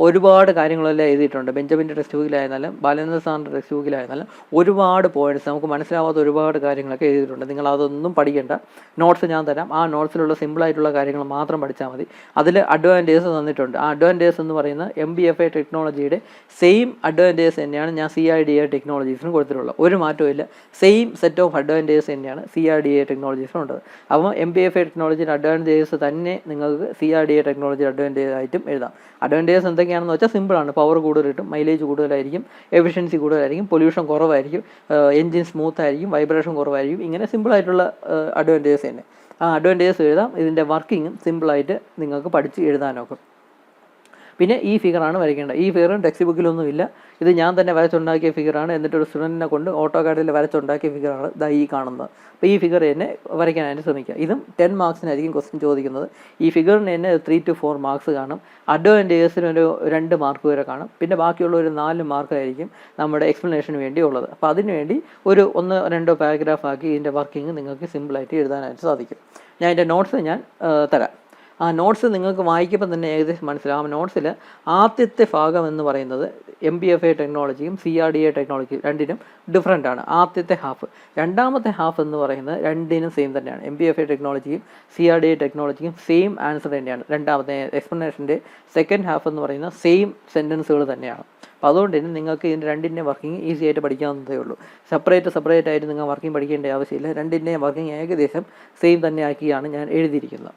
ഒരുപാട് കാര്യങ്ങളെല്ലാം എഴുതിയിട്ടുണ്ട്. ബെഞ്ചമിൻ്റെ ടെക്സ്റ്റ് ബുക്കിലായിരുന്നാലും ബാലേന്ദ്ര സാറിൻ്റെ ടെക്സ്റ്റ് ബുക്കിലായിരുന്നാലും ഒരുപാട് പോയിൻറ്റ്സ്, നമുക്ക് മനസ്സിലാവാത്ത ഒരുപാട് കാര്യങ്ങളൊക്കെ എഴുതിയിട്ടുണ്ട്. നിങ്ങൾ അതൊന്നും പഠിക്കേണ്ട, നോട്ട്സ് ഞാൻ തരാം. ആ നോട്ട്സിലുള്ള സിമ്പിളായിട്ടുള്ള കാര്യങ്ങൾ മാത്രം പഠിച്ചാൽ മതി. അതിൽ അഡ്വാൻറ്റേജസ് തന്നിട്ടുണ്ട്. ആ അഡ്വാൻറ്റേജസ് എന്ന് പറയുന്നത് MPFA ടെക്നോളജിയുടെ സെയിം അഡ്വാൻറ്റേജസ് തന്നെയാണ് ഞാൻ CRDA ടെക്നോളജീസിന് കൊടുത്തിട്ടുള്ളത്. ഒരു മാറ്റവും ഇല്ല. സെയിം സെറ്റ് ഓഫ് അഡ്വാൻറ്റേജസ് തന്നെയാണ് CRDA ടെക്നോളജീസിനും ഉള്ളത്. അപ്പോൾ MPFA ടെക്നോളജിയുടെ അഡ്വാൻറ്റേജസ് തന്നെ നിങ്ങൾക്ക് CRDA ടെക്നോളജി അഡ്വാൻറ്റേജ് ആയിട്ടും എഴുതാം. അഡ്വാൻറ്റേജസ് എന്തൊക്കെയാണെന്ന് വെച്ചാൽ സിമ്പിളാണ്. പവർ കൂടുതൽ കിട്ടും, മൈലേജ് കൂടുതലായിരിക്കും, എഫിഷ്യൻസി കൂടുതലായിരിക്കും, പൊല്യൂഷൻ കുറവായിരിക്കും, എൻജിൻ സ്മൂത്ത് ആയിരിക്കും, വൈബ്രേഷൻ കുറവായിരിക്കും. ഇങ്ങനെ സിമ്പിളായിട്ടുള്ള അഡ്വാൻറ്റേജസ് തന്നെ. ആ അഡ്വാൻറ്റേജസ് എഴുതാം. ഇതിൻ്റെ വർക്കിങ്ങും സിമ്പിളായിട്ട് നിങ്ങൾക്ക് പഠിച്ച് എഴുതാനൊക്കെ. പിന്നെ ഈ ഫിഗറാണ് വരയ്ക്കേണ്ടത്. ഈ ഫിഗറും ടെക്സ്റ്റ് ബുക്കിലൊന്നുമില്ല, ഇത് ഞാൻ തന്നെ വരച്ചുണ്ടാക്കിയ ഫിഗറാണ്. എന്നിട്ടൊരു സ്റ്റുഡൻറ്റിനെ കൊണ്ട് ഓട്ടോകാഡിൽ വരച്ചുണ്ടാക്കിയ ഫിഗറാണ് ഈ കാണുന്നത്. അപ്പോൾ ഈ ഫിഗർ തന്നെ വരയ്ക്കാനായിട്ട് ശ്രമിക്കുക. ഇതും 10 മാർക്സിനായിരിക്കും ക്വസ്റ്റ്യൻ ചോദിക്കുന്നത്. ഈ ഫിഗറിന് തന്നെ 3 to 4 മാർക്സ് കാണും. അഡ്വാൻറ്റേജസിന് ഒരു 2 മാർക്ക് വരെ കാണും. പിന്നെ ബാക്കിയുള്ള ഒരു 4 മാർക്കായിരിക്കും നമ്മുടെ എക്സ്പ്ലനേഷന് വേണ്ടി ഉള്ളത്. അപ്പോൾ അതിനുവേണ്ടി ഒരു 1-2 പാരഗ്രാഫ് ആക്കി ഇതിൻ്റെ വർക്കിംഗ് നിങ്ങൾക്ക് സിമ്പിളായിട്ട് എഴുതാനായിട്ട് സാധിക്കും. ഞാൻ ഇതിൻ്റെ നോട്ട്സ് ഞാൻ തരാം. ആ നോട്ട്സ് നിങ്ങൾക്ക് വായിക്കുമ്പോൾ തന്നെ ഏകദേശം മനസ്സിലാവും. ആ നോട്ട്സിൽ ആദ്യത്തെ ഭാഗം എന്ന് പറയുന്നത് MPFI ടെക്നോളജിയും CRDA ടെക്നോളജിയും രണ്ടിനും ഡിഫറൻ്റ് ആണ്. ആദ്യത്തെ ഹാഫ്. രണ്ടാമത്തെ ഹാഫ് എന്ന് പറയുന്നത് രണ്ടിനും സെയിം തന്നെയാണ്. MPFI ടെക്നോളജിയും CRDA ടെക്നോളജിയും സെയിം ആൻസർ തന്നെയാണ്. രണ്ടാമത്തെ എക്സ്പ്ലനേഷൻ്റെ സെക്കൻഡ് ഹാഫ് എന്ന് പറയുന്ന സെയിം സെൻറ്റൻസുകൾ തന്നെയാണ്. അപ്പോൾ അതുകൊണ്ട് തന്നെ നിങ്ങൾക്ക് ഇതിൻ്റെ രണ്ടിൻ്റെ വർക്കിംഗ് ഈസി ആയിട്ട് പഠിക്കാവുന്നതേ ഉള്ളൂ. സെപ്പറേറ്റ് ആയിട്ട് നിങ്ങൾ വർക്കിംഗ് പഠിക്കേണ്ട ആവശ്യമില്ല. രണ്ടിൻ്റെയും വർക്കിംഗ് ഏകദേശം സെയിം തന്നെ ആക്കിയാണ് ഞാൻ എഴുതിയിരിക്കുന്നത്.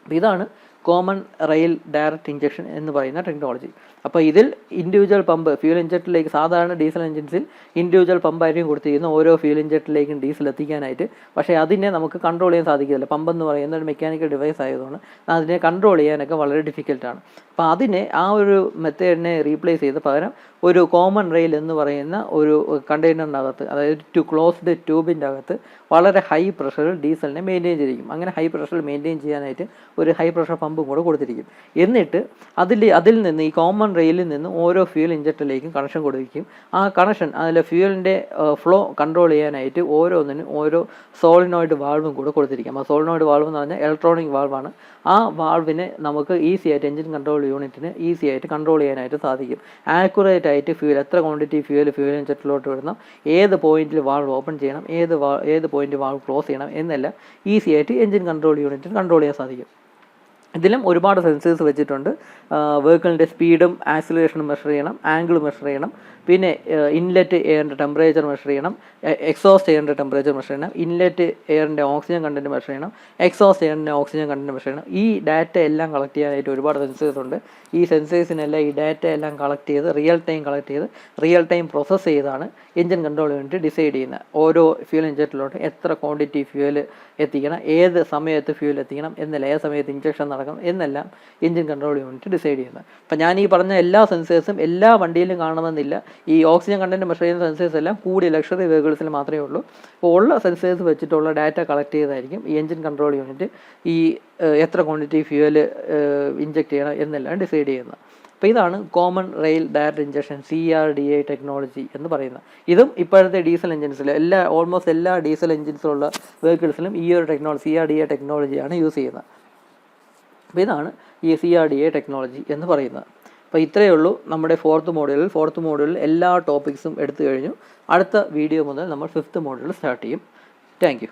അപ്പോൾ ഇതാണ് കോമൺ റെയിൽ ഡയറക്റ്റ് ഇഞ്ചക്ഷൻ എന്ന് പറയുന്ന ടെക്നോളജി. അപ്പോൾ ഇതിൽ ഇൻഡിവിജ്വൽ പമ്പ് ഫ്യൂൽ ഇഞ്ചക്ടറിലേക്ക്, സാധാരണ ഡീസൽ എഞ്ചിൻസിൽ ഇൻഡിവിജ്വൽ പമ്പായിരിക്കും കൊടുത്തിരിക്കുന്നത് ഓരോ ഫ്യൂൽ ഇഞ്ചക്ടറിലേക്കും ഡീസൽ എത്തിക്കാനായിട്ട്. പക്ഷേ അതിനെ നമുക്ക് കൺട്രോൾ ചെയ്യാൻ സാധിക്കില്ല. പമ്പെന്ന് പറയുന്ന ഒരു മെക്കാനിക്കൽ ഡിവൈസ് ആയതുകൊണ്ട് അതിനെ കൺട്രോൾ ചെയ്യാനൊക്കെ വളരെ ഡിഫിക്കൽട്ടാണ്. അപ്പോൾ അതിനെ ആ ഒരു മെത്തേഡിനെ റീപ്ലേസ് ചെയ്ത് പകരം ഒരു കോമൺ റെയിൽ എന്ന് പറയുന്ന ഒരു കണ്ടെയ്നറിനകത്ത്, അതായത് ക്ലോസ്ഡ് ട്യൂബിൻ്റെ അകത്ത് വളരെ ഹൈ പ്രഷറിൽ ഡീസലിനെ മെയിൻറ്റെയിൻ ചെയ്തിരിക്കും. അങ്ങനെ ഹൈ പ്രഷറിൽ മെയിൻറ്റെയിൻ ചെയ്യാനായിട്ട് ഒരു ഹൈ പ്രഷർ പമ്പും കൂടെ കൊടുത്തിരിക്കും. എന്നിട്ട് അതിൽ നിന്ന് ഈ കോമൺ റെയിലിൽ നിന്ന് ഓരോ ഫ്യൂൽ ഇഞ്ചക്ടറിലേക്കും കണക്ഷൻ കൊടുത്തിരിക്കും. ആ കണക്ഷൻ അതിലെ ഫ്യൂലിൻ്റെ ഫ്ലോ കൺട്രോൾ ചെയ്യാനായിട്ട് ഓരോന്നിനും ഓരോ സോളിനോയിഡ് വാൾവും കൂടെ കൊടുത്തിരിക്കും. ആ സോളിനോയിഡ് വാൾവ് എന്ന് പറഞ്ഞാൽ ഇലക്ട്രോണിക് വാൾവാണ്. ആ വാൾവിനെ നമുക്ക് ഈസി ആയിട്ട് എഞ്ചിൻ കൺട്രോൾ യൂണിറ്റിന് ഈസി ആയിട്ട് കൺട്രോൾ ചെയ്യാനായിട്ട് സാധിക്കും. ആക്യുറേറ്റ് ആയിട്ട് എത്ര ക്വാണ്ടിറ്റി ഫ്യൂൽ ഇഞ്ചക്ടറിലോട്ട് വിടണം, ഏത് പോയിന്റിൽ വാൾവ് ഓപ്പൺ ചെയ്യണം, ഏത് പോയിന്റ് വാൾവ് ക്ലോസ് ചെയ്യണം എന്നെല്ലാം ഈസി ആയിട്ട് എഞ്ചിൻ കൺട്രോൾ യൂണിറ്റിന് കൺട്രോൾ ചെയ്യാൻ സാധിക്കും. ഇതിലും ഒരുപാട് സെൻസേഴ്സ് വെച്ചിട്ടുണ്ട്. വെഹിക്കിളിൻ്റെ സ്പീഡും ആക്സിലറേഷനും മെഷർ ചെയ്യണം, ആംഗിൾ മെഷർ ചെയ്യണം, പിന്നെ ഇൻലെറ്റ് എയറിൻ്റെ ടെമ്പറേച്ചർ മെഷർ ചെയ്യണം, എക്സോസ്റ്റ് എയറിൻ്റെ ടെമ്പറേച്ചർ മെഷർ ചെയ്യണം, ഇൻലെറ്റ് എയറിൻ്റെ ഓക്സിജൻ കണ്ടൻറ്റ് മെഷർ ചെയ്യണം, എക്സോസ്റ്റ് എയറിൻ്റെ ഓക്സിജൻ കണ്ടൻറ്റ് മെഷർ ചെയ്യണം. ഈ ഡാറ്റ എല്ലാം കളക്ട് ചെയ്യാനായിട്ട് ഒരുപാട് സെൻസേഴ്സ് ഉണ്ട്. ഈ സെൻസേഴ്സിനെല്ലാം ഈ ഡാറ്റ എല്ലാം കളക്ട് ചെയ്ത് റിയൽ ടൈം പ്രോസസ്സ് ചെയ്താണ് എഞ്ചിൻ കൺട്രോൾ യൂണിറ്റ് ഡിസൈഡ് ചെയ്യുന്നത്. ഓരോ ഫ്യൂൽ ഇഞ്ചക്ടറിലോട്ട് എത്ര ക്വാണ്ടിറ്റി ഫ്യൂൽ എത്തിക്കണം, ഏത് സമയത്ത് ഫ്യൂൽ എത്തിക്കണം എന്നല്ല, ഏത് സമയത്ത് ഇഞ്ചക്ഷൻ നടക്കണം എന്നെല്ലാം എഞ്ചിൻ കൺട്രോൾ യൂണിറ്റ് ഡിസൈഡ് ചെയ്യുന്നത്. അപ്പം ഞാൻ ഈ പറഞ്ഞ എല്ലാ സെൻസേഴ്സും എല്ലാ വണ്ടിയിലും കാണണമെന്നില്ല. ഈ ഓക്സിജൻ കണ്ടൻറ്റ് മെഷർ ചെയ്യുന്ന സെൻസേഴ്സ് എല്ലാം കൂടി ലക്ഷറി വെഹിക്കിൾസിൽ മാത്രമേ ഉള്ളൂ. അപ്പോൾ ഉള്ള സെൻസേഴ്സ് വെച്ചിട്ടുള്ള ഡാറ്റ കളക്ട് ചെയ്തായിരിക്കും ഈ എഞ്ചിൻ കൺട്രോൾ യൂണിറ്റ് ഈ എത്ര ക്വാണ്ടിറ്റി ഫ്യൂവൽ ഇഞ്ചക്ട് ചെയ്യണം എന്നെല്ലാം ഡിസൈഡ് ചെയ്യുന്നത്. അപ്പോൾ ഇതാണ് common rail direct injection CRDA technology എന്ന് പറയുന്നത്. ഇതും ഇപ്പോഴത്തെ ഡീസൽ എഞ്ചിൻസിൽ ഓൾമോസ്റ്റ് എല്ലാ ഡീസൽ എഞ്ചിൻസിലുള്ള വെഹിക്കിൾസിലും ഈ ഒരു CRDA ടെക്നോളജിയാണ് യൂസ് ചെയ്യുന്നത്. അപ്പോൾ ഇതാണ് ഈ CRDA ടെക്നോളജി എന്ന് പറയുന്നത്. അപ്പോൾ ഇത്രയേ ഉള്ളൂ നമ്മുടെ ഫോർത്ത് മോഡ്യൂളിൽ എല്ലാ ടോപ്പിക്സും എടുത്തു കഴിഞ്ഞു. അടുത്ത വീഡിയോ മുതൽ നമ്മൾ 5th മോഡ്യൂൾ സ്റ്റാർട്ട് ചെയ്യും. Thank you.